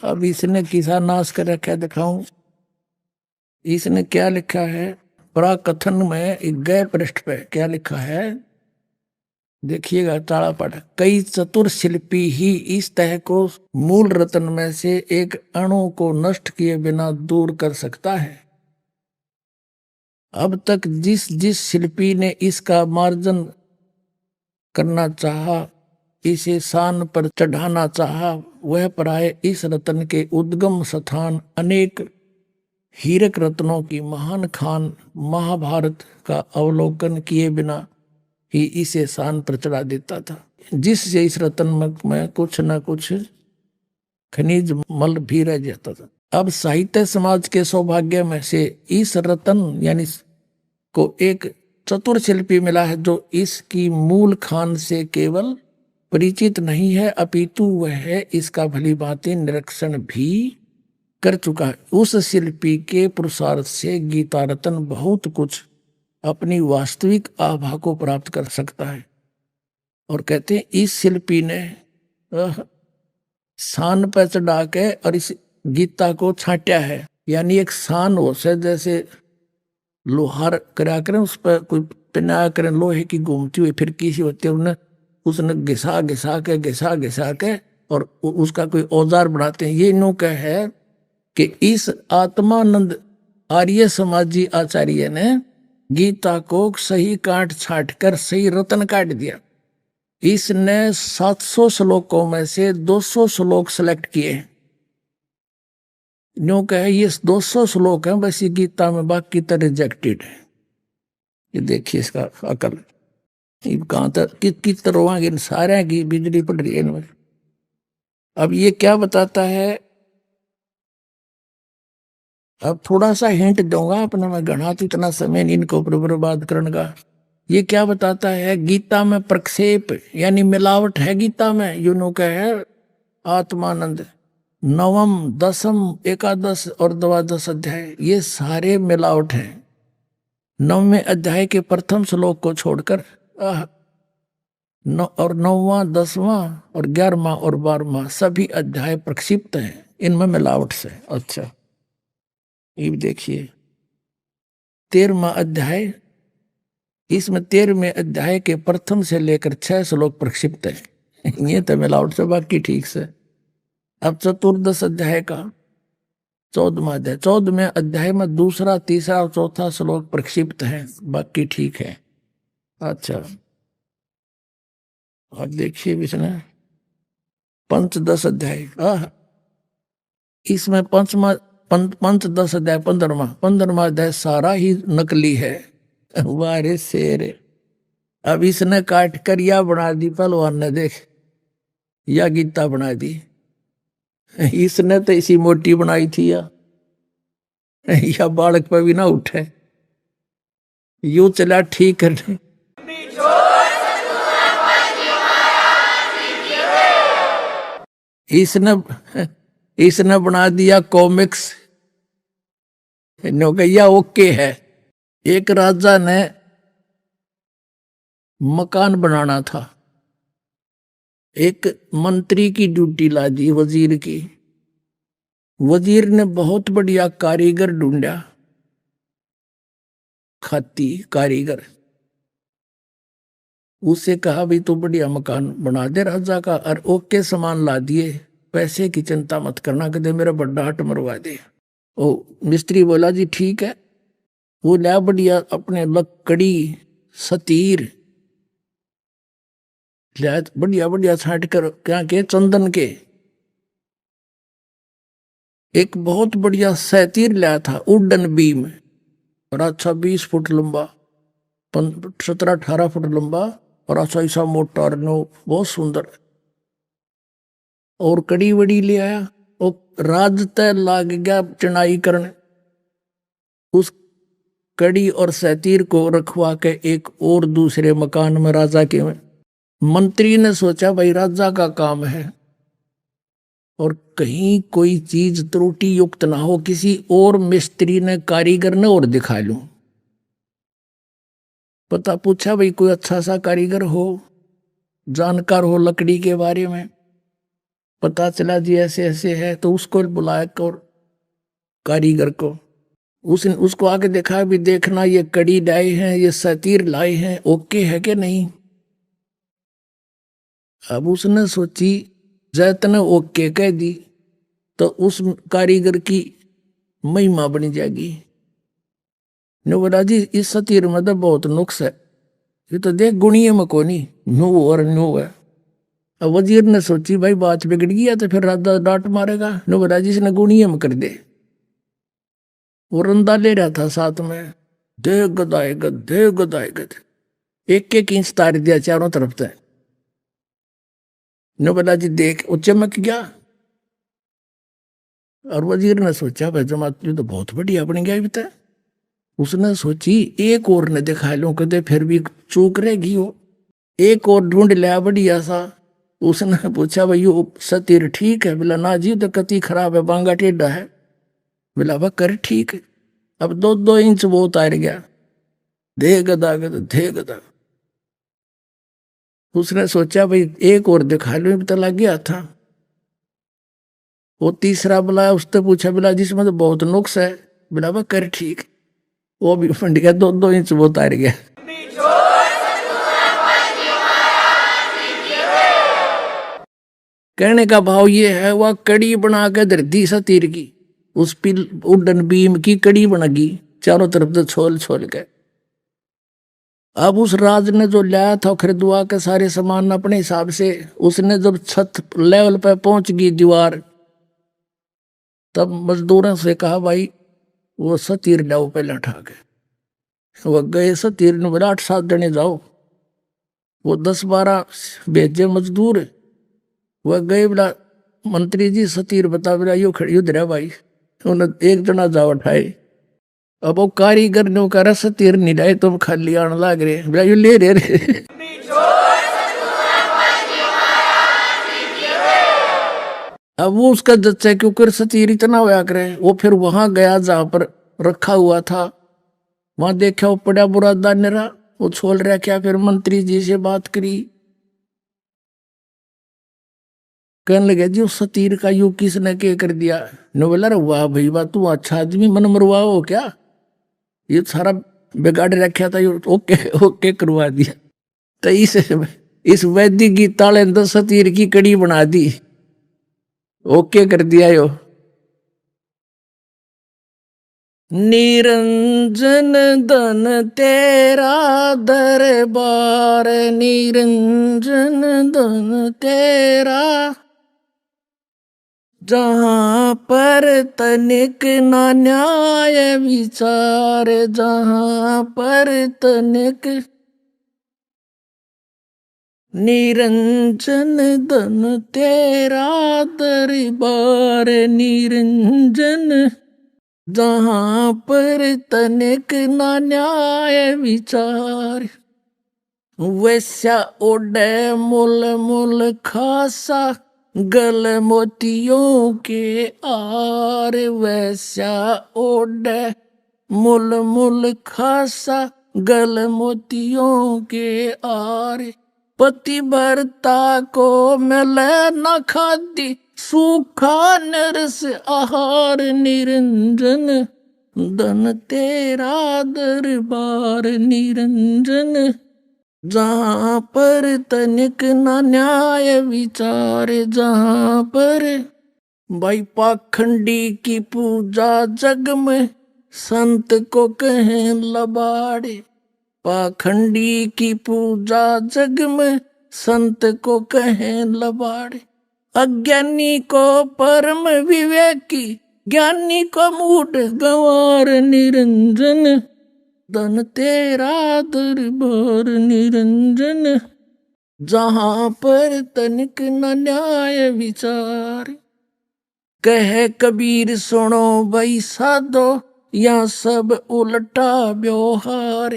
अब इसने किसा नाश कर रखा है, दिखाऊं। इसने क्या लिखा है प्राकथन में, एक गए पृष्ठ पे क्या लिखा है देखिएगा, ताड़ा पड़ा। कई चतुर शिल्पी ही इस तह को मूल रत्न में से एक अणु को नष्ट किए बिना दूर कर सकता है। अब तक जिस जिस शिल्पी ने इसका मार्जन करना चाहा, इसे शान पर चढ़ाना चाहा, वह प्राय इस रत्न के उद्गम स्थान अनेक हीरक रत्नों की महान खान महाभारत का अवलोकन किए बिना ही इसे शान पर चढ़ा देता था, जिससे इस रत्न में कुछ न कुछ खनिज मल भी रह जाता था। अब साहित्य समाज के सौभाग्य में से इस रत्न यानी को एक चतुर शिल्पी मिला है, जो इसकी मूल खान से केवल परिचित नहीं है, अपितु वह इसका भली भांति निरीक्षण भी कर चुका है। उस शिल्पी के पुरुषार्थ से गीता रत्न बहुत कुछ अपनी वास्तविक आभा को प्राप्त कर सकता है। और कहते हैं इस शिल्पी ने शान पर चढ़ा के और इस गीता को छांटा है, यानी एक शान हो से जैसे लोहार करा करें, उस पर कोई पिना करें लोहे की घूमती हुई फिरकी सी होती है, उसने घिसा घिसा के और उसका कोई औजार बनाते हैं। ये नो का है कि इस आत्मानंद आर्य समाजी आचार्य ने गीता को सही काट छाट कर सही रत्न काट दिया। इसने 700 श्लोकों में से 200 श्लोक सेलेक्ट किए। न्यू कहे ये 200 श्लोक हैं बस ये गीता में, बाकी तो रिजेक्टेड है। ये देखिए इसका अकल कहां तक कितनी तरह सारे की बिजली पड़ रही है इनमें। अब ये क्या बताता है, अब थोड़ा सा हिंट दूंगा अपने में, घना तो इतना समय नहीं इनको बर्बाद करने का। ये क्या बताता है, गीता में प्रक्षेप यानी मिलावट है गीता में, यूनो का है आत्मानंद। नवम, दसम, एकादश और द्वादश अध्याय ये सारे मिलावट हैं। 9वें अध्याय के प्रथम श्लोक को छोड़कर और 9वां, 10वां और 11वां और 12वां सभी अध्याय प्रक्षिप्त हैं, इनमें मिलावट से। अच्छा, ये देखिए 13वां अध्याय, इसमें 13वें अध्याय के प्रथम से लेकर 6 श्लोक प्रक्षिप्त हैं। ये तो मिलावट से, बाकी ठीक से। अब चतुर्दश अध्याय का 14वां अध्याय, 14वें अध्याय में दूसरा, तीसरा और चौथा श्लोक प्रक्षिप्त है, बाकी ठीक है। अच्छा, और देखिए इसमें पंचदश अध्याय, इसमें पंचदश अध्याय 15वां अध्याय सारा ही नकली है। वारे शेर, अब इसने काट कर या बना दी पहलवान ने, देख, या गीता बना दी। इसने तो इसी मोटी बनाई थी, या बालक पर भी ना उठे, यूं चला ठीक करने। इसने बना दिया कॉमिक्स, नौकैया ओके है। एक राजा ने मकान बनाना था, एक मंत्री की ड्यूटी ला दी वजीर की। वजीर ने बहुत बढ़िया कारीगर ढूंढा, खाती कारीगर। उससे कहा भाई तू बढ़िया मकान बना दे राजा का, और ओके सामान ला दिए, पैसे की चिंता मत करना, कहते मेरा बड़ा हट मरवा दे। ओ मिस्त्री बोला जी ठीक है। वो ला बढ़िया अपने लकड़ी सतीर बढ़िया बढ़िया छाट कर, क्या के चंदन के, एक बहुत बढ़िया सैतीर लाया था, वुडन बीम, और अच्छा 20 फुट लंबा, 17-18 फुट लंबा, और अच्छा ऐसा मोटा, और बहुत सुंदर। और कड़ी वड़ी ले आया, और राज तय लाग गया चढ़ाई करने। उस कड़ी और सैतीर को रखवा के एक और दूसरे मकान में राजा के में, मंत्री ने सोचा भाई राजा का काम है और कहीं कोई चीज त्रुटि युक्त ना हो, किसी और मिस्त्री ने, कारीगर ने और दिखा लूं। पता पूछा भाई कोई अच्छा सा कारीगर हो, जानकार हो लकड़ी के बारे में। पता चला जी ऐसे ऐसे है, तो उसको बुलाया और कारीगर को, उसको आके देखा भी देखना ये कड़ी लाए हैं, ये सतीर लाए हैं, ओके है कि नहीं। अब उसने सोची जैतने ओके कह दी तो उस कारीगर की महिमा बनी जाएगी। बोला जी इस सतीर में तो बहुत नुक्स है, ये तो देख गुणिये में कोनी, नो और नो है। अब वजीर ने सोची भाई बात बिगड़ गया तो फिर राजा डांट मारेगा। बोला जी इसने गुणिये में कर दे। वो रंदा ले रहा था साथ में, दे गदाए गद, दे गदाए गद, एक एक इंच तार दिया चारों तरफ से। बोला जी देख, वो चमक गया। और वजीर ने सोचा भाई जमात तो बहुत बढ़िया बन गया भी था। उसने सोची एक और ने दिखा लो, कहते फिर भी चूक रहेगी हो। एक और ढूंढ लिया बढ़िया सा। उसने पूछा भाई यो सतीर ठीक है? बोला ना जी तो कति खराब है, बांगा टेढ़ा है। बोला वह कर ठीक है। अब 2-2 इंच वो उतार गया, दे गदा गदा, दे गदा। उसने सोचा भाई एक और दिखा लो, तो लग गया था। वो तीसरा बुलाया, उसने पूछा, बोला जिसमें तो बहुत नुक्स है। बोला वह कर ठीक। वो भी फंड गया, 2-2 इंच वो उतार गया। कहने का भाव ये है, वह कड़ी बना के धरती सतीर की, उस उड्डन बीम की कड़ी बनेगी चारों तरफ से छोल छोल के। अब उस राज ने जो लाया था खरीदवा के सारे सामान अपने हिसाब से, उसने जब छत लेवल पे पहुंच गई दीवार, तब मजदूरों से कहा भाई वो सतीर लाओ पहले उठा के। वह गए सतीर ने, बोला 8-7 जने जाओ। वो 10-12 भेजे मजदूर। वह गए, बोला मंत्री जी सतीर बता। बोला यो खड़ी उधर है भाई। उन्हें एक जना जा उठाए। अब वो कारीगर ने कहा सतीर नहीं लाए, तुम खाली आने लग रहे। बोला यो ले रे। अब वो उसका जच्चा क्योंकि सतीर इतना होया करे, वो फिर वहां गया जहां पर रखा हुआ था, वहां देखा वो पड़ा बुरा दानेरा, वो छोड़ रहा क्या। फिर मंत्री जी से बात करी, कहने लगे जी उस सतीर का यू किसने क्या कर दिया। ने बोला वाह भाई वाह, तू अच्छा आदमी, मन मरवा हो क्या, ये सारा बिगाड़ रखा था, ओके ओके करवा दिया। तो इस वैदिक गीता ने तो सतीर की कड़ी बना दी, ओके कर दिया यो। निरंजन धन तेरा दरबार, निरंजन धन तेरा, जहाँ पर तनिक ना न्याय विचार, जहाँ पर तनिक, निरंजन धन तेरा दरबार, निरंजन जहाँ पर तनिक ना न्याय विचार, वैसा ओढ़े मुल मुल खासा, गल मोतियों के आर, वैसा ओढ़े मुल मुल खासा, गल मोतियों के आर, पतिव्रता को मिले न खादी, सूखा नरस आहार, निरंजन धन तेरा दरबार, निरंजन जहाँ पर तनिक न न्याय विचार, जहाँ पर भाई पाखंडी की पूजा जग में, संत को कहें लबाड़े, पाखंडी की पूजा जग में, संत को कहें लबाड़े, अज्ञानी को परम विवेकी, ज्ञानी को मूढ़ गंवार, निरंजन धन तेरा दरबार, निरंजन जहाँ पर तनिक न न्याय विचार, कहे कबीर सुनो भाई साधो, या सब उल्टा व्यवहार,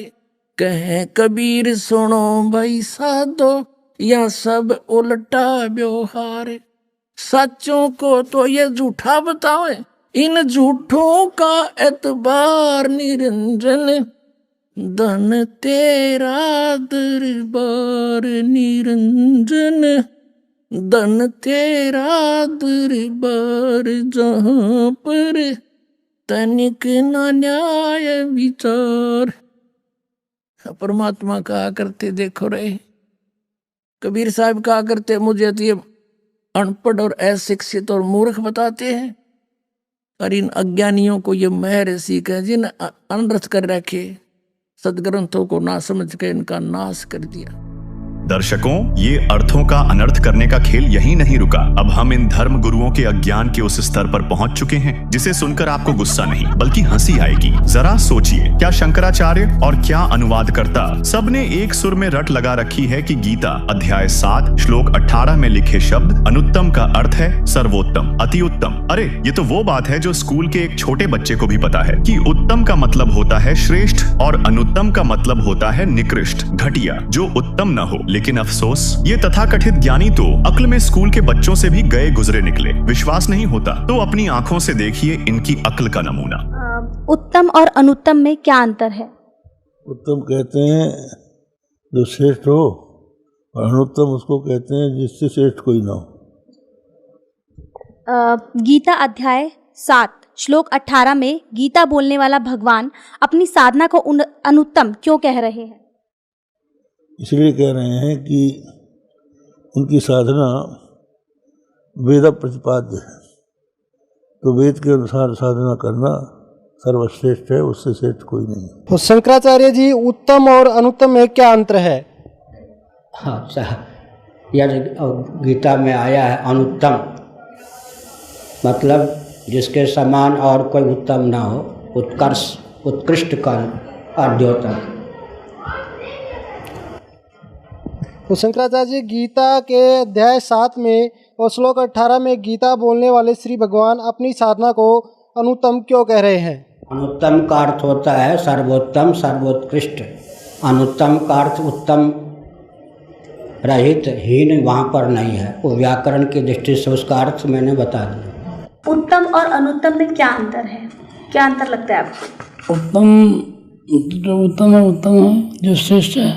कहे कबीर सुनो भाई साधो, या सब उल्टा व्यवहार, सच्चों को तो ये झूठा बतावे, इन झूठों का एतबार, निरंजन धन तेरा दरबार, निरंजन धन तेरा दरबार, जहाँ पर तनिक न न्याय विचार। परमात्मा कहा करते, देखो रहे कबीर साहब कहा करते, मुझे तो ये अनपढ़ और अशिक्षित और मूर्ख बताते हैं, और इन अज्ञानियों को ये महर्षि कह जिन अनर्थ कर रखे, सदग्रंथों को ना समझ के इनका नाश कर दिया। दर्शकों, ये अर्थों का अनर्थ करने का खेल यहीं नहीं रुका। अब हम इन धर्म गुरुओं के अज्ञान के उस स्तर पर पहुंच चुके हैं जिसे सुनकर आपको गुस्सा नहीं बल्कि हंसी आएगी। जरा सोचिए, क्या शंकराचार्य और क्या अनुवादकर्ता सबने एक सुर में रट लगा रखी है कि गीता अध्याय 7 श्लोक 18 में लिखे शब्द अनुत्तम का अर्थ है सर्वोत्तम, अति उत्तम। अरे ये तो वो बात है जो स्कूल के एक छोटे बच्चे को भी पता है कि उत्तम का मतलब होता है श्रेष्ठ और अनुत्तम का मतलब होता है निकृष्ट, घटिया, जो उत्तम न हो। लेकिन अफसोस, ये तथाकथित ज्ञानी तो अक्ल में स्कूल के बच्चों से भी गए गुजरे निकले। विश्वास नहीं होता तो अपनी आंखों से देखिए इनकी अक्ल का नमूना। उत्तम और अनुत्तम में क्या अंतर है? उत्तम कहते हैं जो श्रेष्ठ हो, और अनुत्तम उसको कहते हैं जिससे श्रेष्ठ कोई ना हो। गीता अध्याय 7 श्लोक 18 में गीता बोलने वाला भगवान अपनी साधना को अनुत्तम क्यों कह रहे हैं? इसलिए कह रहे हैं कि उनकी साधना वेद प्रतिपाद्य है, तो वेद के अनुसार साधना करना सर्वश्रेष्ठ है, उससे श्रेष्ठ कोई नहीं। तो शंकराचार्य जी, उत्तम और अनुत्तम में क्या अंतर है? हाँ, यह गीता में आया है अनुत्तम, मतलब जिसके समान और कोई उत्तम ना हो, उत्कर्ष उत्कृष्ट का आद्योतक। तो शंकराचार्य जी, गीता के अध्याय 7 में और श्लोक 18 में गीता बोलने वाले श्री भगवान अपनी साधना को अनुत्तम क्यों कह रहे हैं? अनुत्तम का अर्थ होता है सर्वोत्तम, सर्वोत्कृष्ट। अनुत्तम का अर्थ उत्तम रहित हीन वहाँ पर नहीं है। वो व्याकरण की दृष्टि से उसका अर्थ मैंने बता दिया। उत्तम और अनुत्तम में क्या अंतर है, क्या अंतर लगता है आपको? जो उत्तम है जो श्रेष्ठ है,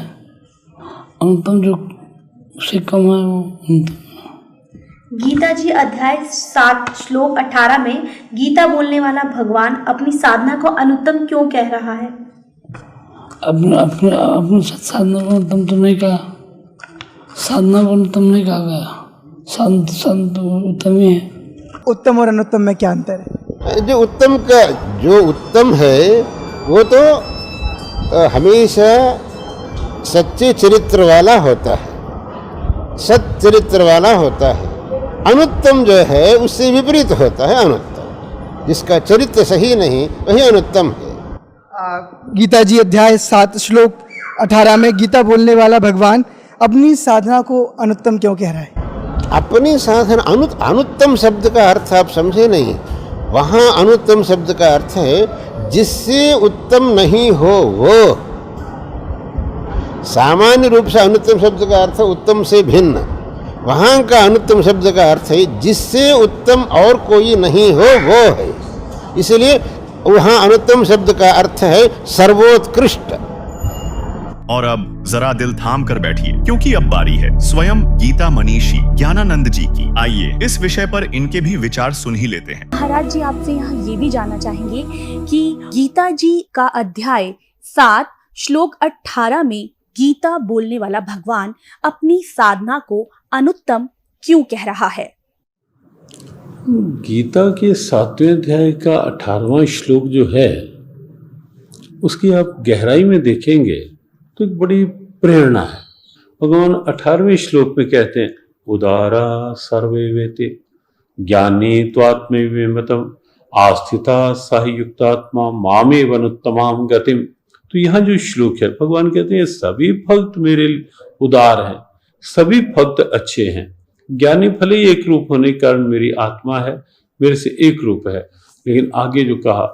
अनुत्तम जो से कम है वो अनुत्तम। गीता जी अध्याय 7 श्लोक 18 में गीता बोलने वाला भगवान अपनी साधना को अनुत्तम क्यों कह रहा है? अपने साधना को अनुत्तम तो नहीं कहा, साधना को अनुत्तम नहीं कहा गया, साधना तो उत्तम ही है। उत्तम और अनुत्तम में क्या अंतर है? जो उत्तम है वो तो हमेशा सच्चे चरित्र वाला होता है, सत चरित्र वाला होता है। अनुत्तम जो है उससे विपरीत होता है अनुत्तम, जिसका चरित्र सही नहीं वही अनुत्तम है। गीता जी अध्याय 7 श्लोक 18 में गीता बोलने वाला भगवान अपनी साधना को अनुत्तम क्यों कह रहा है? अपनी साधना अनुत्तम शब्द का अर्थ आप समझे नहीं। वहाँ अनुत्तम शब्द का अर्थ है जिससे उत्तम नहीं हो वो। सामान्य रूप से अनुत्तम शब्द का अर्थ उत्तम से भिन्न, वहाँ का अनुत्तम शब्द का अर्थ है जिससे उत्तम और कोई नहीं हो वो है। इसलिए वहाँ अनुत्तम शब्द का अर्थ है सर्वोत्कृष्ट। और अब जरा दिल थाम कर बैठिए, क्योंकि अब बारी है स्वयं गीता मनीषी ज्ञानानंद जी की। आइए इस विषय पर इनके भी विचार सुन ही लेते हैं। महाराज जी, आपसे यहाँ ये भी जानना चाहेंगे कि गीता जी का अध्याय 7 श्लोक 18 में गीता बोलने वाला भगवान अपनी साधना को अनुत्तम क्यों कह रहा है? गीता के 7वें अध्याय का 18वां श्लोक जो है उसकी आप गहराई में देखेंगे तो एक बड़ी प्रेरणा है। भगवान 18वें श्लोक में कहते हैं उदारा सर्वे वेते ज्ञानी त्वात्मविमतम आस्थिता सायुक्तात्मा मामे वनुत्तमाम गतिम। तो यहाँ जो श्लोक है भगवान कहते हैं सभी भक्त मेरे उदार हैं, सभी भक्त अच्छे हैं। ज्ञानी भले ही एक रूप होने के कारण मेरी आत्मा है, मेरे से एक रूप है, लेकिन आगे जो कहा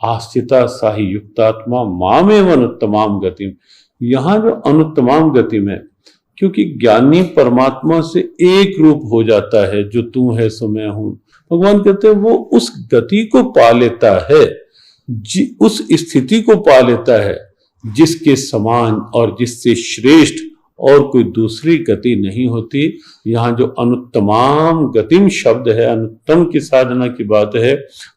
आस्थिता साही युक्तात्मा मामे अनुत्तमाम गतिम, यहाँ जो अनुत्तमाम गतिम है क्योंकि ज्ञानी परमात्मा से एक रूप हो जाता है, जो तू है सो मैं हूं। भगवान कहते हैं वो उस गति को पा लेता है, उस स्थिति को पा लेता है जिसके समान और जिससे श्रेष्ठ और कोई दूसरी गति नहीं होती। यहाँ जो अनुत्तमाम गतिम शब्द है, अनुत्तम की साधना की बात है,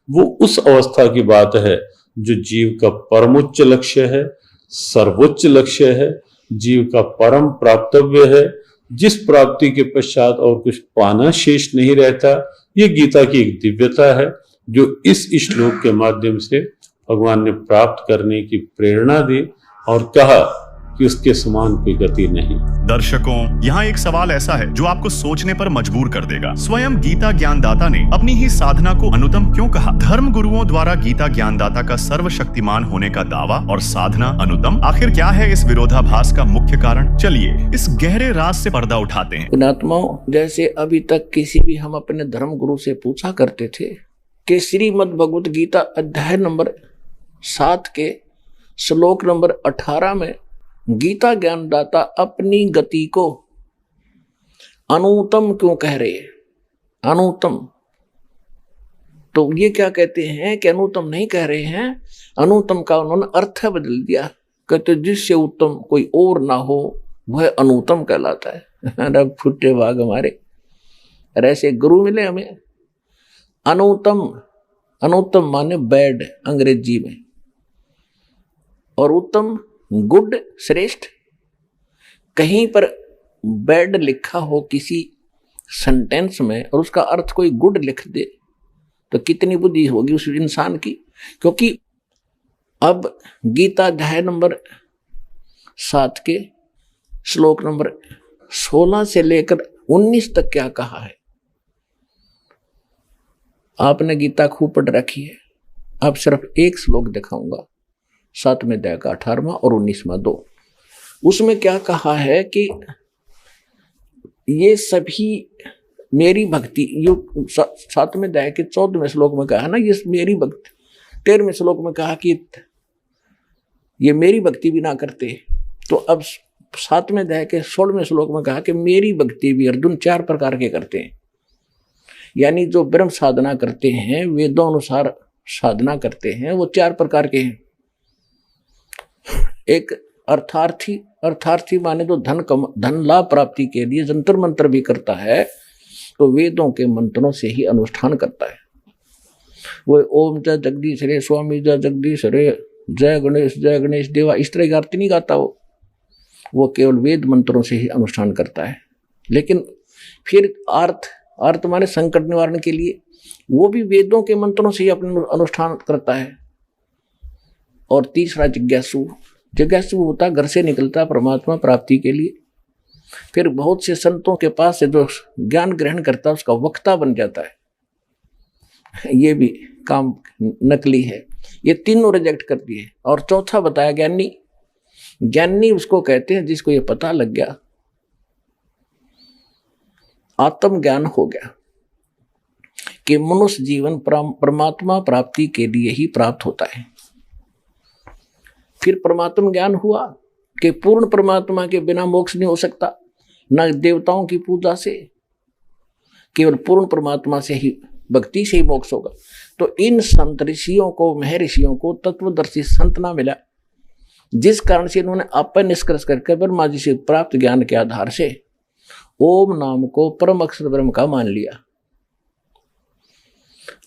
वो उस अवस्था की बात है जो जीव का परमोच्च लक्ष्य है, सर्वोच्च लक्ष्य है, जीव का परम प्राप्तव्य है, जिस प्राप्ति के पश्चात और कुछ पाना शेष नहीं रहता। ये गीता की एक दिव्यता है जो इस श्लोक के माध्यम से भगवान ने प्राप्त करने की प्रेरणा दी और कहा कि उसके समान कोई गति नहीं। दर्शकों, यहाँ एक सवाल ऐसा है जो आपको सोचने पर मजबूर कर देगा। स्वयं गीता ज्ञानदाता ने अपनी ही साधना को अनुत्तम क्यों कहा? धर्म गुरुओं द्वारा गीता ज्ञानदाता का सर्वशक्तिमान होने का दावा और साधना अनुत्तम, आखिर क्या है इस विरोधाभास का मुख्य कारण? चलिए इस गहरे राज से पर्दा उठाते हैं। पुण्यात्माओं, जैसे अभी तक किसी भी हम अपने धर्म गुरु से पूछा करते थे कि श्रीमद् भगवत गीता अध्याय नंबर 7 के श्लोक नंबर 18 में गीता ज्ञानदाता अपनी गति को अनुत्तम क्यों कह रहे हैं? अनुत्तम, तो ये क्या कहते हैं कि अनुत्तम नहीं कह रहे हैं, अनुत्तम का उन्होंने अर्थ बदल दिया। कहते जिससे उत्तम कोई और ना हो वह अनुत्तम कहलाता है। अरे फुटे भाग हमारे, ऐसे गुरु मिले हमें। अनुत्तम, अनुत्तम माने बैड अंग्रेजी में, और उत्तम गुड श्रेष्ठ। कहीं पर बैड लिखा हो किसी सेंटेंस में और उसका अर्थ कोई गुड लिख दे तो कितनी बुद्धि होगी उस इंसान की। क्योंकि अब गीता अध्याय नंबर 7 के श्लोक नंबर 16 से लेकर 19 तक क्या कहा है? आपने गीता खूब पढ़ रखी है, अब सिर्फ एक श्लोक दिखाऊंगा, 7वें अध्याय का 18वां और 19वां 2। उसमें क्या कहा है कि ये सभी मेरी भक्ति, यो 7वें अध्याय के 14वें श्लोक में कहा ना, ये मेरी भक्ति। 13वें श्लोक में कहा कि ये मेरी भक्ति भी ना करते। तो अब 7वें अध्याय के 16वें श्लोक में कहा कि मेरी भक्ति भी अर्जुन 4 प्रकार के करते हैं। यानी जो ब्रह्म साधना करते हैं, वेदों अनुसार साधना करते हैं, वो 4 प्रकार के हैं। एक अर्थार्थी माने तो धन लाभ प्राप्ति के लिए जंतर मंत्र भी करता है, तो वेदों के मंत्रों से ही अनुष्ठान करता है। वो ओम जय जगदीश रे, स्वामी जय जगदीश रे, जय गणेश देवा, इस तरह की आरती नहीं गाता वो केवल वेद मंत्रों से ही अनुष्ठान करता है। लेकिन फिर अर्थ माने संकट निवारण के लिए, वो भी वेदों के मंत्रों से ही अपने अनुष्ठान करता है। और तीसरा जिज्ञासु होता घर से निकलता परमात्मा प्राप्ति के लिए। फिर बहुत से संतों के पास से जो ज्ञान ग्रहण करता है उसका वक्ता बन जाता है। ये भी काम नकली है। ये तीनों रिजेक्ट कर दिए। और चौथा बताया ज्ञानी उसको कहते हैं जिसको ये पता लग गया, आत्म ज्ञान हो गया कि मनुष्य जीवन परमात्मा प्राप्ति के लिए ही प्राप्त होता है। फिर परमात्मा ज्ञान हुआ कि पूर्ण परमात्मा के बिना मोक्ष नहीं हो सकता, न देवताओं की पूजा से, केवल पूर्ण परमात्मा से ही, भक्ति से ही मोक्ष होगा। तो इन संत ऋषियों को, महर्षियों को तत्वदर्शी संत ना मिला, जिस कारण से इन्होंने अपन निष्कर्ष करके ब्रह्मा जी से प्राप्त ज्ञान के आधार से ओम नाम को परम अक्षर ब्रह्म का मान लिया,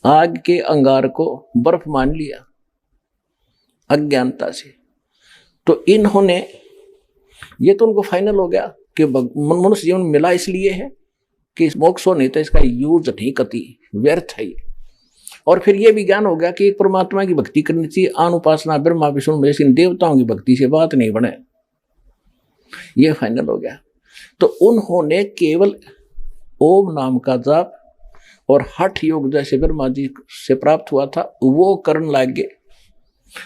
आग के अंगार को बर्फ मान लिया अज्ञानता से। तो इन्होंने, ये तो उनको फाइनल हो गया कि मनुष्य जीवन मिला इसलिए है कि मोक्ष हो, नहीं तो इसका यूज नहीं कति, व्यर्थ है। और फिर ये भी ज्ञान हो गया कि एक परमात्मा की भक्ति करनी चाहिए, अनुपासना ब्रह्मा विष्णु महेश, इन देवताओं की भक्ति से बात नहीं बने, ये फाइनल हो गया। तो उन्होंने केवल ओम नाम का जाप और हठ योग जैसे ब्रह्मा जी से प्राप्त हुआ था वो करने लगे।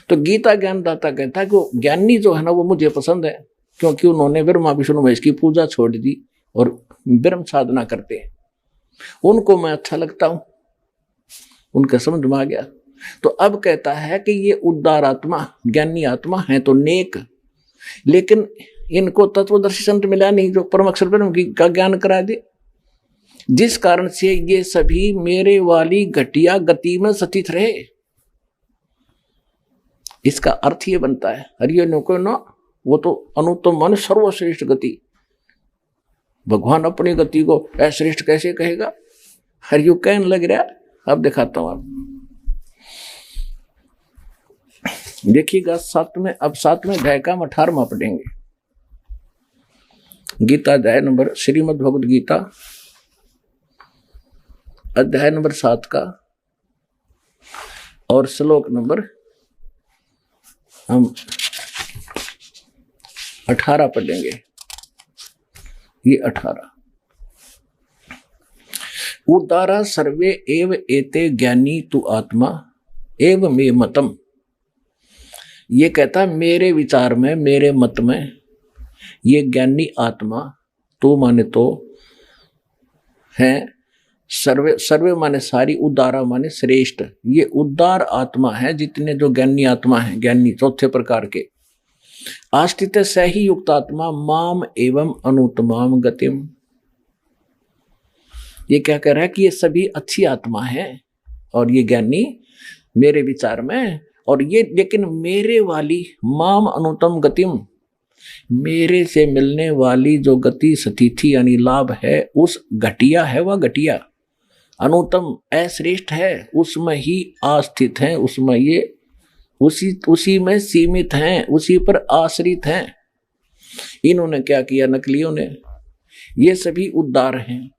तो गीता ज्ञानदाता कहता है कि वो ज्ञानी जो है ना वो मुझे पसंद है, क्योंकि उन्होंने ब्रह्मा विष्णु महेश की पूजा छोड़ दी और ब्रह्म साधना करते हैं, उनको मैं अच्छा लगता हूं, उनका समझ में आ गया। तो अब कहता है कि ये उदार आत्मा, ज्ञानी आत्मा है तो नेक, लेकिन इनको तत्वदर्शी संत मिला नहीं जो परम अक्षर ब्रह्म का ज्ञान करा दे, जिस कारण से ये सभी मेरे वाली घटिया गति में स्थित रहे। इसका अर्थ ये बनता है हरियो नको न, वो तो अनुत्तम मन सर्वश्रेष्ठ गति। भगवान अपनी गति को अश्रेष्ठ कैसे कहेगा? हरियो कहने लग रहा। अब दिखाता हूं आप देखिएगा। सातवें अध्याय का 18वां पढ़ेंगे। गीता अध्याय नंबर, श्रीमद् भगवद गीता अध्याय नंबर 7 का और श्लोक नंबर हम 18 पढ़ेंगे। ये 18 उदारा सर्वे एव एते ज्ञानी तु आत्मा एव मे मतम। ये कहता मेरे विचार में, मेरे मत में ये ज्ञानी आत्मा, तो माने तो है, सर्वे माने सारी, उदारा माने श्रेष्ठ। ये उदार आत्मा है जितने जो ज्ञानी आत्मा है, ज्ञानी चौथे प्रकार के। आस्थित सही युक्त आत्मा माम एवं अनुत्तमाम गतिम। ये क्या कह रहा है कि ये सभी अच्छी आत्मा है और ये ज्ञानी मेरे विचार में, और ये लेकिन मेरे वाली माम अनुत्तम गतिम, मेरे से मिलने वाली जो गति स्थिति यानी लाभ है उस घटिया है, वह घटिया अनुत्तम अश्रेष्ठ है, उसमें ही आस्थित हैं, उसमें ये उसी में सीमित हैं, उसी पर आश्रित हैं। इन्होंने क्या किया नकलियों ने? ये सभी उदार हैं,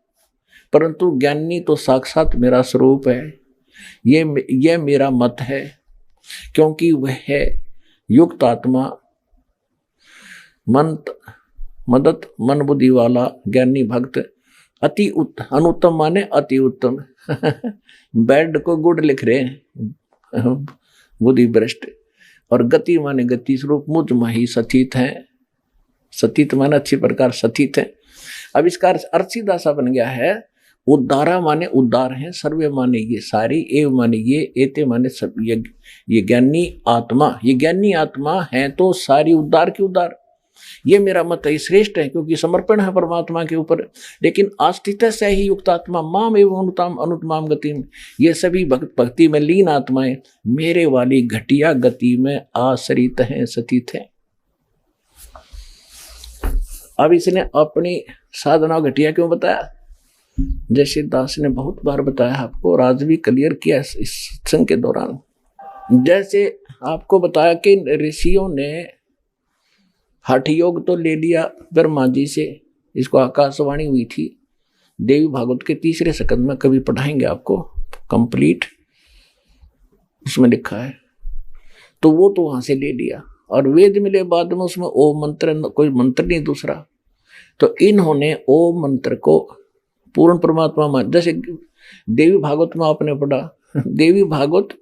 परंतु ज्ञानी तो साक्षात मेरा स्वरूप है। ये मेरा मत है, क्योंकि वह है युक्त आत्मा, मदत मन बुद्धि वाला ज्ञानी भक्त, अति अनुत्तम माने अति उत्तम। बैड को गुड लिख रहे हैं, बुद्धि भ्रष्ट। और गति माने गति स्वरूप मुझ में ही स्थित है। स्थित माने अच्छी प्रकार स्थित है। अब इसका अर्थ सीधा सा बन गया है, उदारा माने उदार है, सर्वे माने ये सारी, एव माने ये, एते माने सब। ये ज्ञानी आत्मा, ये ज्ञानी आत्मा है तो सारी उदार की उदार। ये मेरा मत है, श्रेष्ठ है, क्योंकि समर्पण है परमात्मा के ऊपर। लेकिन आस्थित से ही युक्तात्मा माम एवं अनुत्तमाम गति में, ये सभी भक्ति में लीन आत्माएं मेरे वाली घटिया गति में आश्रित हैं, सतीत हैं। अब इसने अपनी साधना घटिया क्यों बताया? जैसे दास ने बहुत बार बताया आपको, और आज भी क्लियर किया इस सत्संग के दौरान। जैसे आपको बताया कि ऋषियों ने हठ योग तो ले लिया ब्रह्मा जी से, इसको आकाशवाणी हुई थी, देवी भागवत के 3रे स्कंद में कभी पढ़ाएंगे आपको कंप्लीट, उसमें लिखा है। तो वो तो वहां से ले लिया, और वेद मिले बाद में उसमें ओम मंत्र, कोई मंत्र नहीं दूसरा। तो इन्होंने ओम मंत्र को पूर्ण परमात्मा मान। जैसे देवी भागवत में आपने पढ़ा, देवी भागवत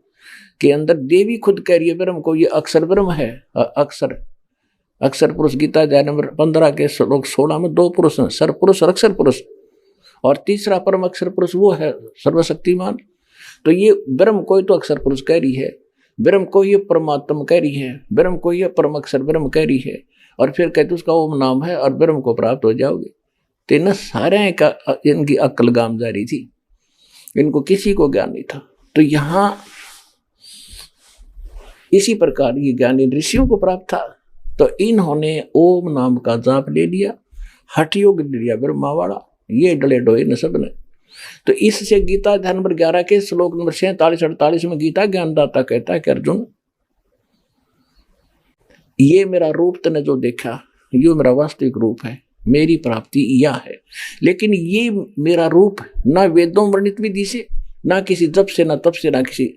के अंदर देवी खुद कह रही है ब्रह्म को, ये अक्षर ब्रह्म है। अक्षर पुरुष गीता अध्याय नंबर 15 के श्लोक 16 में 2 पुरुष हैं, सर पुरुष और अक्षर पुरुष, और तीसरा परम अक्षर पुरुष वो है सर्वशक्तिमान। तो ये ब्रह्म को ही तो अक्षर पुरुष कह रही है, ब्रह्म को ये परमात्मा कह रही है, ब्रह्म को ये परम अक्षर ब्रह्म कह रही है, और फिर कहते उसका ओम नाम है और ब्रह्म को प्राप्त हो जाओगे। तो इन सारे का इनकी अक्ल गाम जारी थी, इनको किसी को ज्ञान नहीं था। तो यहाँ इसी प्रकार ये ज्ञान इन ऋषियों को प्राप्त था। तो इन्होंने ओम नाम का जाप ले लिया, हठ योग ले लिया ब्रह्मा वाला, ये डले डोए न सब ने। तो इससे गीता अध्याय नंबर 11 के श्लोक नंबर 47-48 में गीता ज्ञानदाता कहता है कि अर्जुन, ये मेरा रूप तने जो देखा, ये मेरा वास्तविक रूप है, मेरी प्राप्ति यह है। लेकिन ये मेरा रूप ना वेदों वर्णित विधि से, ना किसी जप से, ना तप से, ना किसी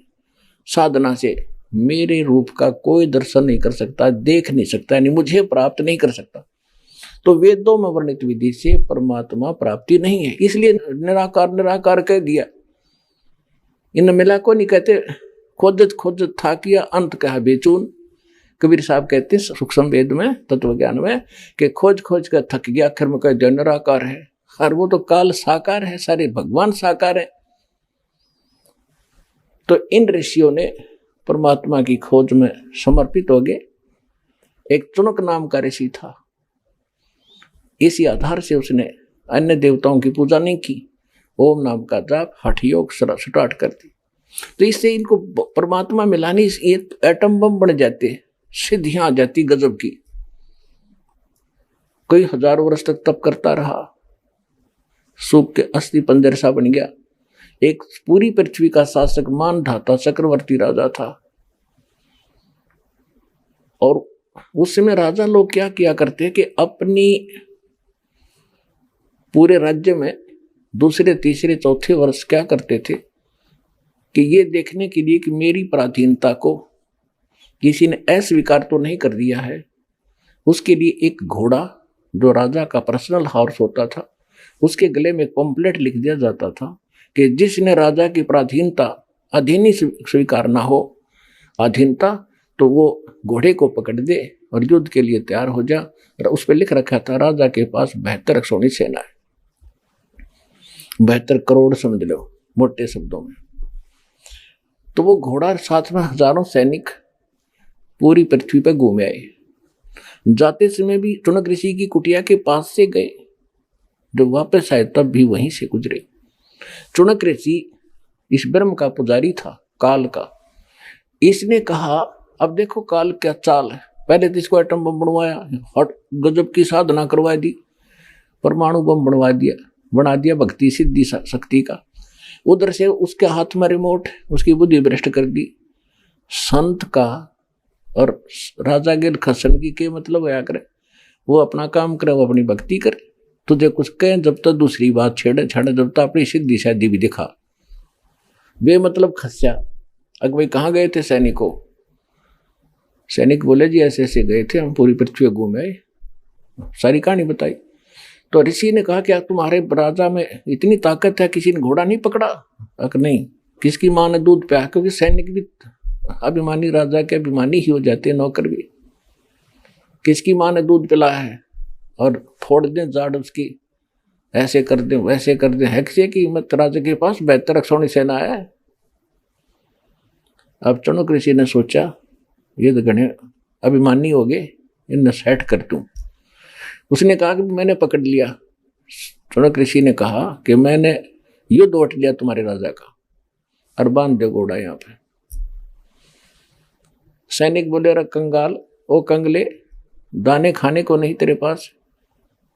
साधना से मेरे रूप का कोई दर्शन नहीं कर सकता, देख नहीं सकता, यानी मुझे प्राप्त नहीं कर सकता। तो वेदों में वर्णित विधि से परमात्मा प्राप्ति नहीं है, इसलिए निराकार निराकार कह दिया। इन मिला को नहीं कहते, खोजत खोजत था किया अंत कहा बेचून। कबीर साहब कहते हैं सूक्ष्म वेद में, तत्व ज्ञान में, कि खोज खोज कर थक गया, आखिर में कह दिया निराकार है। और वो तो काल साकार है, सारे भगवान साकार है। तो इन ऋषियों ने परमात्मा की खोज में समर्पित हो गए। एक चुनक नाम का ऋषि था, इसी आधार से उसने अन्य देवताओं की पूजा नहीं की, ओम नाम का जाप हठ योग स्टार्ट कर दी। तो इससे इनको परमात्मा मिलानी, ये एटम बम बन जाते, सिद्धियां आ जाती गजब की। कई हजारों वर्ष तक तप करता रहा, सूख के अस्थि पंजर सा बन गया। एक पूरी पृथ्वी का शासक मानधाता चक्रवर्ती राजा था। और उस समय राजा लोग क्या किया करते कि अपनी पूरे राज्य में दूसरे तीसरे चौथे वर्ष क्या करते थे कि ये देखने के लिए कि मेरी पराधीनता को किसी ने अस्वीकार तो नहीं कर दिया है, उसके लिए एक घोड़ा जो राजा का पर्सनल हॉर्स होता था, उसके गले में एक पंपलेट लिख दिया जाता था कि जिसने राजा की पराधीनता अधीनी स्वीकार ना हो, अधीनता, तो वो घोड़े को पकड़ दे और युद्ध के लिए तैयार हो जा। और उस पर लिख रखा था राजा के पास 72 सोनी सेना है, 72 करोड़ समझ लो मोटे शब्दों में। तो वो घोड़ा साथ में हजारों सैनिक पूरी पृथ्वी पर घूमे आए। जाते समय भी चुनक ऋषि की कुटिया के पास से गए, जब वापस आए तब भी वहीं से गुजरे। चुनक ऋषि इस ब्रह्म का पुजारी था, काल का। इसने कहा अब देखो काल क्या चाल है, पहले तो इसको एटम बम बनवाया, हट गजब की साधना करवा दी, परमाणु बम बना दिया भक्ति सिद्धि शक्ति का। उधर से उसके हाथ में रिमोट, उसकी बुद्धि भ्रष्ट कर दी। संत का और राजा गेल खसन की मतलब होया करे, वो अपना काम करे, वो अपनी भक्ति करे। तुझे कुछ कहें जब तक दूसरी बात छेड़े, जब तक अपनी सिद्धि शादी भी दिखा। बेमतलब खस्या। अगवे कहाँ गए थे सैनिकों? सैनिक बोले जी ऐसे ऐसे गए थे, हम पूरी पृथ्वी घूमे आए, सारी कहानी बताई। तो ऋषि ने कहा क्या तुम्हारे राजा में इतनी ताकत है, किसी ने घोड़ा नहीं पकड़ा? नहीं। किसकी माँ ने दूध पिया? क्योंकि सैनिक भी अभिमानी, राजा के अभिमानी ही हो जाते हैं, नौकर भी। किसकी माँ ने दूध पिलाया है? और फोड़ दें जाड़ उसकी, ऐसे कर दें वैसे कर दें, हैक्से की हिम्मत राजा के पास 72 सोनी सेना है। अब चुनक ऋषि ने सोचा ये तो घने अभिमानी हो गए, इन्हें सेट कर दूं। उसने कहा कि मैंने पकड़ लिया। चुनक ऋषि ने कहा कि मैंने युद्ध उठ लिया तुम्हारे राजा का, और बांध दो घोड़ा यहाँ पे। सैनिक बोले, अरे कंगाल, ओ कंगले, दाने खाने को नहीं तेरे पास,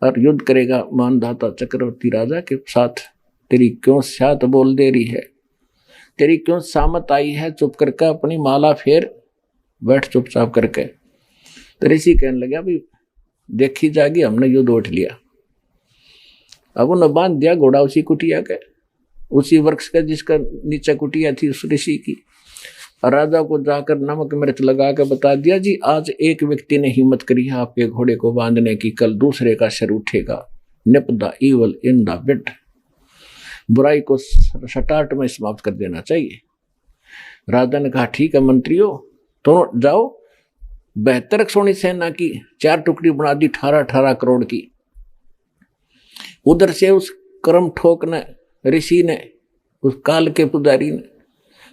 और युद्ध करेगा मानधाता चक्रवर्ती राजा के साथ? तेरी क्यों सात बोल दे रही है, तेरी क्यों सामत आई है? चुप करके अपनी माला फेर बैठ चुपचाप करके। तो ऋषि कहने लगा, भाई देखी जाएगी, हमने युद्ध उठ लिया। अब उन्हें बांध दिया घोड़ा उसी कुटिया के, उसी वृक्ष का जिसका नीचे कुटिया थी उस ऋषि की। राजा को जाकर नमक मिर्च लगा के बता दिया, जी आज एक व्यक्ति ने हिम्मत करी है आपके घोड़े को बांधने की, कल दूसरे का सिर उठेगा। निप the evil in the bit, बुराई को सटाट में समाप्त कर देना चाहिए। राजा ने कहा, ठीक है मंत्रियों, तो जाओ 72 सोनी सेना की 4 टुकड़ी बना दी 18 करोड़ की। उधर से उस कर्म ठोक ने, ऋषि ने, उस काल के पुजारी ने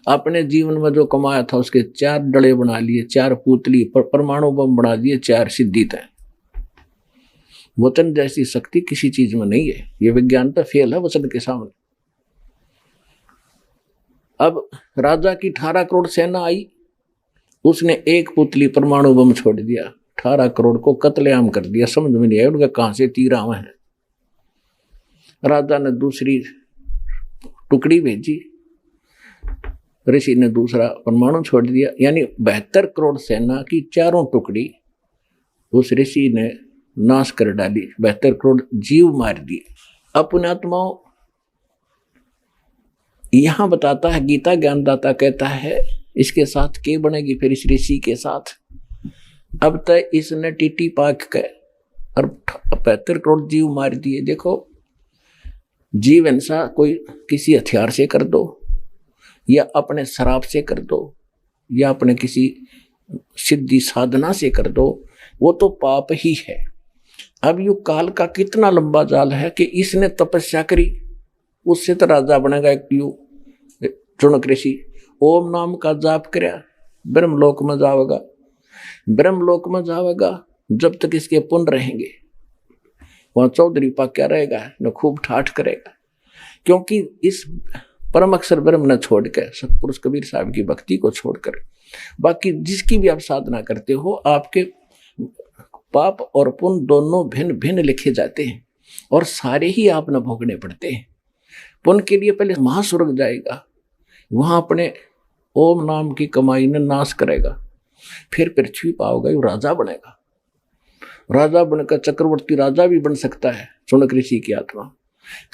अपने जीवन में जो कमाया था उसके 4 डले बना लिए, 4 पुतली, परमाणु बम बना दिए, 4 सिद्धि तय। वचन जैसी शक्ति किसी चीज में नहीं है। ये विज्ञान तो फेल है वचन के सामने। अब राजा की 18 करोड़ सेना आई, उसने एक पुतली परमाणु बम छोड़ दिया, 18 करोड़ को कत्लेआम कर दिया। समझ में नहीं आया उनका कहां से तीर आवे हैं। राजा ने दूसरी टुकड़ी भेजी, ऋषि ने दूसरा परमाणु छोड़ दिया, यानी 72 करोड़ सेना की 4 टुकड़ी उस ऋषि ने नाश कर डाली, 72 करोड़ जीव मार दिए। अपने आत्माओं, यहां बताता है गीता ज्ञानदाता कहता है, इसके साथ के बनेगी फिर इस ऋषि के साथ? अब तक इसने टीटी पाक के और 72 करोड़ जीव मार दिए। देखो, जीव हिंसा कोई किसी हथियार से कर दो, या अपने शराब से कर दो, या अपने किसी सिद्धि साधना से कर दो, वो तो पाप ही है। अब यू काल का कितना लंबा जाल है कि इसने तपस्या करी, उससे तो राजा बनेगा एक यू चुनक ऋषि। ओम नाम का जाप करया, ब्रह्मलोक में जाएगा, ब्रह्मलोक में जाएगा जब तक इसके पुण्य रहेंगे। वहां चौधरी पाक क्या रहेगा न, खूब ठाठ करेगा, क्योंकि इस परम अक्षर ब्रह्म न छोड़ के सतपुरुष कबीर साहब की भक्ति को छोड़कर बाकी जिसकी भी आप साधना करते हो, आपके पाप और पुण्य दोनों भिन्न भिन्न लिखे जाते हैं, और सारे ही आप न भोगने पड़ते हैं। पुण्य के लिए पहले महास्वर्ग जाएगा, वहां अपने ओम नाम की कमाई ने नाश करेगा, फिर पृथ्वी पाओगे, वो राजा बनेगा। राजा बनकर चक्रवर्ती राजा भी बन सकता है चुनक ऋषि की आत्मा।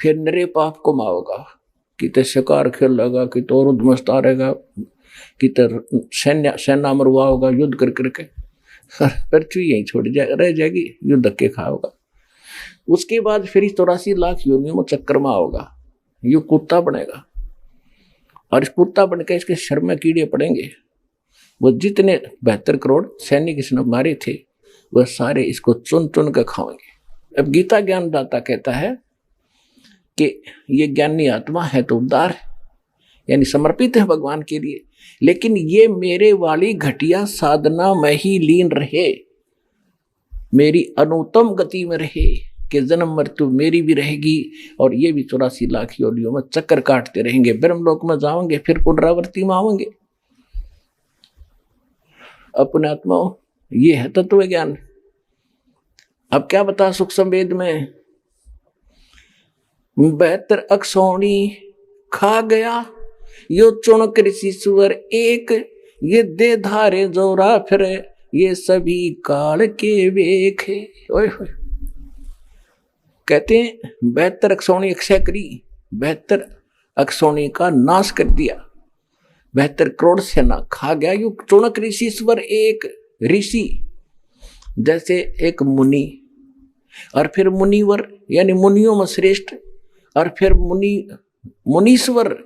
फिर नरे पाप को माओगा, कि ते शिकार खेलेगा, कि तो उद्मस्ता रहेगा, कि तो सेना मरवाओगा युद्ध कर करके, पृथ्वी यहीं छोड़ रह जाएगी, युद्ध धक्के खाओगा। उसके बाद फिर 84 लाख योनियों में चक्कर में आओगा, यू कुत्ता बनेगा, और इस कुत्ता बनकर इसके शर में कीड़े पड़ेंगे। वो जितने 72 करोड़ सैनिक इसने मारे थे, वह सारे इसको चुन चुन कर खाएंगे। अब गीता ज्ञानदाता कहता है कि ये ज्ञानी आत्मा है तो उदार है, यानी समर्पित है भगवान के लिए, लेकिन ये मेरे वाली घटिया साधना में ही लीन रहे, मेरी अनुत्तम गति में रहे, कि जन्म मृत्यु मेरी भी रहेगी, और ये भी 84 लाख योनियों में चक्कर काटते रहेंगे, ब्रह्मलोक में जाओगे, फिर पुनरावृत्ति में आओगे। अपने आत्माओं, ये है तत्व ज्ञान। अब क्या बता सुख संवेद में, 72 अक्षौणी खा गया यो चुनक ऋषि सुअर एक, ये दे धारे जोरा फिरे, ये सभी काल के वेखे। ओए होए, कहते हैं 72 अक्षौणी अक्षय करी, 72 अक्षौणी का नाश कर दिया, 72 करोड़ सेना खा गया यू चुनक ऋषि स्वर एक ऋषि। जैसे एक मुनि, और फिर मुनिवर यानी मुनियों में श्रेष्ठ, और फिर मुनीश्वर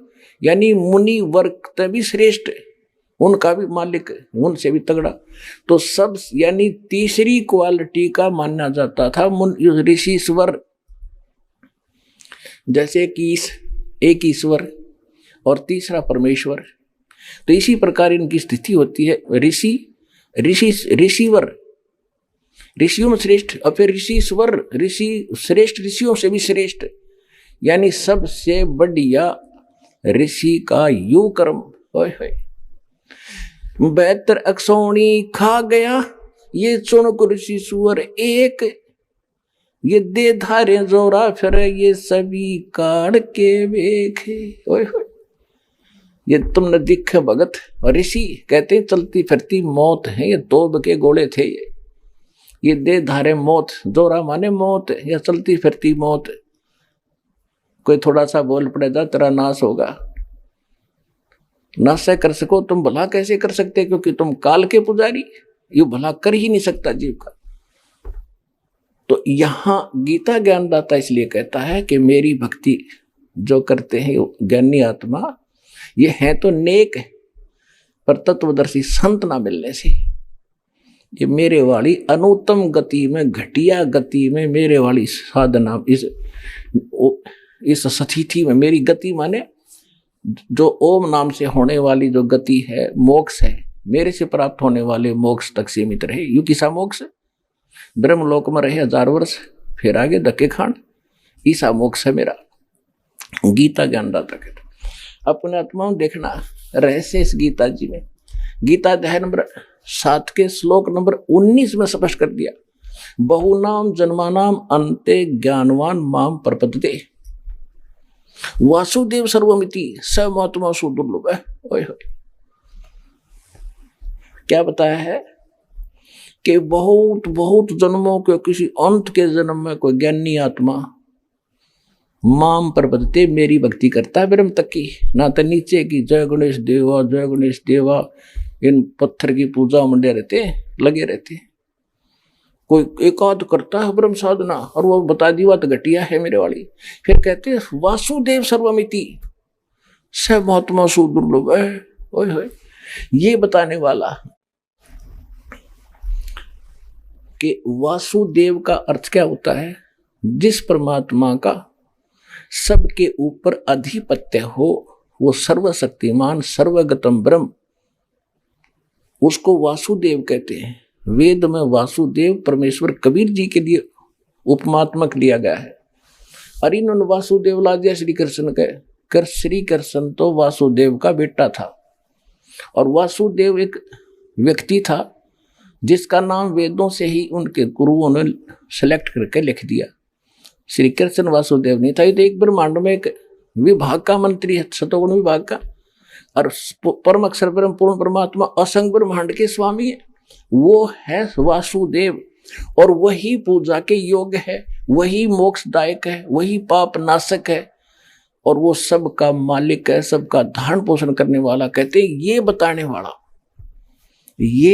यानी मुनि वर्ग तभी श्रेष्ठ, उनका भी मालिक, उनसे भी तगड़ा। तो सब यानी तीसरी क्वालिटी का माना जाता था ऋषिश्वर। जैसे कि एक ईश्वर और तीसरा परमेश्वर, तो इसी प्रकार इनकी स्थिति होती है। ऋषिवर ऋषियों में श्रेष्ठ, और फिर ऋषिश्वर, ऋषि श्रेष्ठ, ऋषियों से भी श्रेष्ठ, यानी सबसे बढ़िया ऋषि का यू कर्म। ओए होए 72 अक्षौणी खा गया ये चुनक ऋषि सुअर एक, ये दे धारे जोरा फिर ये सभी काढ़ के बेखे। ओए होए ये तुमने दिखे भगत। और ऋषि कहते हैं चलती फिरती मौत है, ये तोब के गोले थे ये दे धारे मौत, जोरा माने मौत या चलती फिरती मौत। कोई थोड़ा सा बोल पड़ेगा तेरा नाश होगा, नाश कर सको तुम भला कैसे कर सकते, क्योंकि तुम काल के पुजारी, ये भला कर ही नहीं सकता जीव का। तो यहां गीता ज्ञानदाता इसलिए कहता है कि मेरी भक्ति जो करते हैं ज्ञानी आत्मा, ये है तो नेक है, पर तत्वदर्शी संत ना मिलने से ये मेरे वाली अनुत्तम गति में, घटिया गति में, मेरे वाली साधना इस स्थिति में, मेरी गति माने जो ओम नाम से होने वाली जो गति है, मोक्ष है, मेरे से प्राप्त होने वाले मोक्ष तक सीमित रहे। यू किसा मोक्ष? ब्रह्मलोक में रहे 1000 वर्ष, फिर आगे धक्के खान, ईसा मोक्ष है मेरा। गीता ज्ञानदाता कहता अपने आत्माओं देखना रहस्य इस गीता जी में। गीता अध्याय नंबर 7 के श्लोक नंबर 19 में स्पष्ट कर दिया, बहुनाम जन्मानाम अन्ते ज्ञानवान माम प्रपद्यते वासुदेव सर्वमिति स महात्मा सुदुर्लभ है। ओए होए क्या बताया है कि बहुत बहुत जन्मों के किसी अंत के जन्म में कोई ज्ञानी आत्मा माम प्रपद्यते मेरी भक्ति करता है ब्रह्म तक की, ना तो नीचे की जय गणेश देवा जय गणेश देवा इन पत्थर की पूजा मंडे रहते लगे रहते। कोई एकाध करता है ब्रह्म साधना और वो बता दी बात घटिया है मेरे वाली, फिर कहते हैं वासुदेव सर्वमिति स महात्मा सुदुर्लभ है। ओए होए ये बताने वाला कि वासुदेव का अर्थ क्या होता है, जिस परमात्मा का सबके ऊपर अधिपत्य हो, वो सर्वशक्तिमान सर्वगतम ब्रह्म, उसको वासुदेव कहते हैं। वेद में वासुदेव परमेश्वर कबीर जी के लिए उपमात्मक लिया गया है। और इन्होंने वासुदेव ला दिया श्री कृष्ण के, कर श्री कृष्ण तो वासुदेव का बेटा था। और वासुदेव एक व्यक्ति था जिसका नाम वेदों से ही उनके गुरुओं ने सेलेक्ट करके लिख दिया। श्री कृष्ण वासुदेव नहीं था, ये तो एक ब्रह्मांड में एक विभाग का मंत्री है, शतगुण विभाग का। और परम अक्षर ब्रह्म पूर्ण परमात्मा असंग ब्रह्मांड के स्वामी है, वो है वासुदेव। और वही पूजा के योग्य है, वही मोक्षदायक है, वही पाप नाशक है, और वो सबका मालिक है, सबका धारण पोषण करने वाला। कहते ये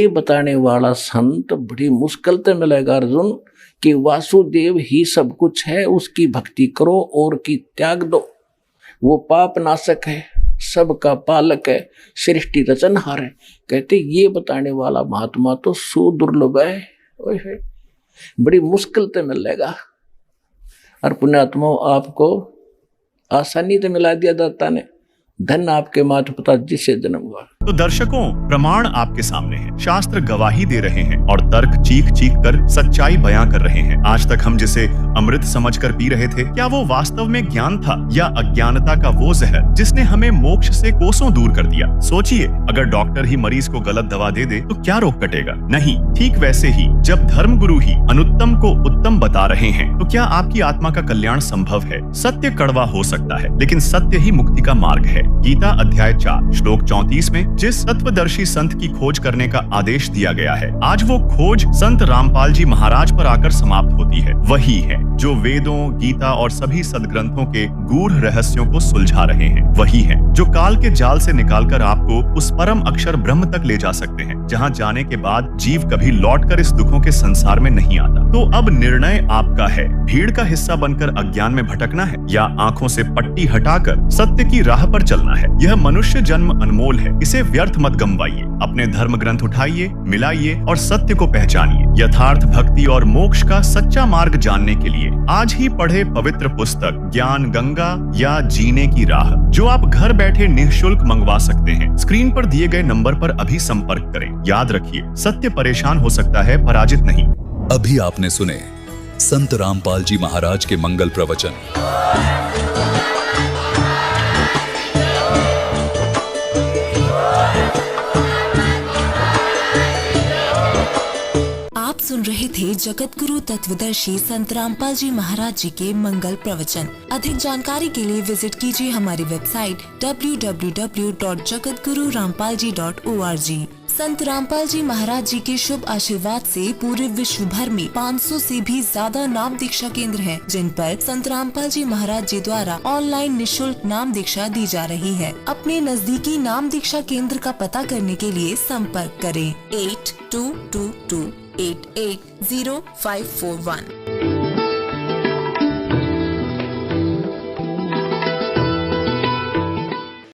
बताने वाला संत बड़ी मुश्किल से मिलेगा अर्जुन, कि वासुदेव ही सब कुछ है, उसकी भक्ति करो और की त्याग दो। वो पाप नाशक है, सबका पालक है, सृष्टि रचनहार है। कहते ये बताने वाला महात्मा तो सुदुर्लभ है। ओए बड़ी मुश्किल से मिलेगा। और पुण्यात्मा आपको आसानी से मिला दिया दाता ने, धन आपके माता पिता जिससे जन्म हुआ। तो दर्शकों, प्रमाण आपके सामने है, शास्त्र गवाही दे रहे हैं और तर्क चीख चीख कर सच्चाई बयां कर रहे हैं। आज तक हम जिसे अमृत समझकर पी रहे थे, क्या वो वास्तव में ज्ञान था या अज्ञानता का वो जहर जिसने हमें मोक्ष से कोसों दूर कर दिया? सोचिए, अगर डॉक्टर ही मरीज को गलत दवा दे दे तो क्या रोग कटेगा? नहीं। ठीक वैसे ही जब धर्मगुरु ही अनुत्तम को उत्तम बता रहे हैं, तो क्या आपकी आत्मा का कल्याण संभव है? सत्य कड़वा हो सकता है, लेकिन सत्य ही मुक्ति का मार्ग है। गीता अध्याय 4 श्लोक 34 में जिस तत्वदर्शी संत की खोज करने का आदेश दिया गया है, आज वो खोज संत रामपाल जी महाराज पर आकर समाप्त होती है। वही है जो वेदों, गीता और सभी सदग्रंथों के गूढ़ रहस्यों को सुलझा रहे हैं। वही है जो काल के जाल से निकालकर आपको उस परम अक्षर ब्रह्म तक ले जा सकते हैं, जहाँ जाने के बाद जीव कभी लौटकर इस दुखों के संसार में नहीं आता। तो अब निर्णय आपका है, भीड़ का हिस्सा बनकर अज्ञान में भटकना है या आंखों से पट्टी हटाकर सत्य की राह पर चलना है। यह मनुष्य जन्म अनमोल है, इसे व्यर्थ मत गंवाइए। अपने धर्म ग्रंथ उठाइए, मिलाइए और सत्य को पहचानिए। यथार्थ भक्ति और मोक्ष का सच्चा मार्ग जानने के लिए आज ही पढ़े पवित्र पुस्तक ज्ञान गंगा या जीने की राह, जो आप घर बैठे निःशुल्क मंगवा सकते हैं। स्क्रीन पर दिए गए नंबर पर अभी संपर्क करें। याद रखिए, सत्य परेशान हो सकता है, पराजित नहीं। अभी आपने सुने संत रामपाल जी महाराज के मंगल प्रवचन। आप सुन रहे थे जगत गुरु तत्वदर्शी संत रामपाल जी महाराज जी के मंगल प्रवचन। अधिक जानकारी के लिए विजिट कीजिए हमारी वेबसाइट www.jagatgururampalji.org। संत रामपाल जी महाराज जी के शुभ आशीर्वाद से पूरे विश्व भर में 500 से भी ज्यादा नाम दीक्षा केंद्र हैं, जिन पर संत रामपाल जी महाराज जी द्वारा ऑनलाइन निशुल्क नाम दीक्षा दी जा रही है। अपने नजदीकी नाम दीक्षा केंद्र का पता करने के लिए संपर्क करें 8222880541।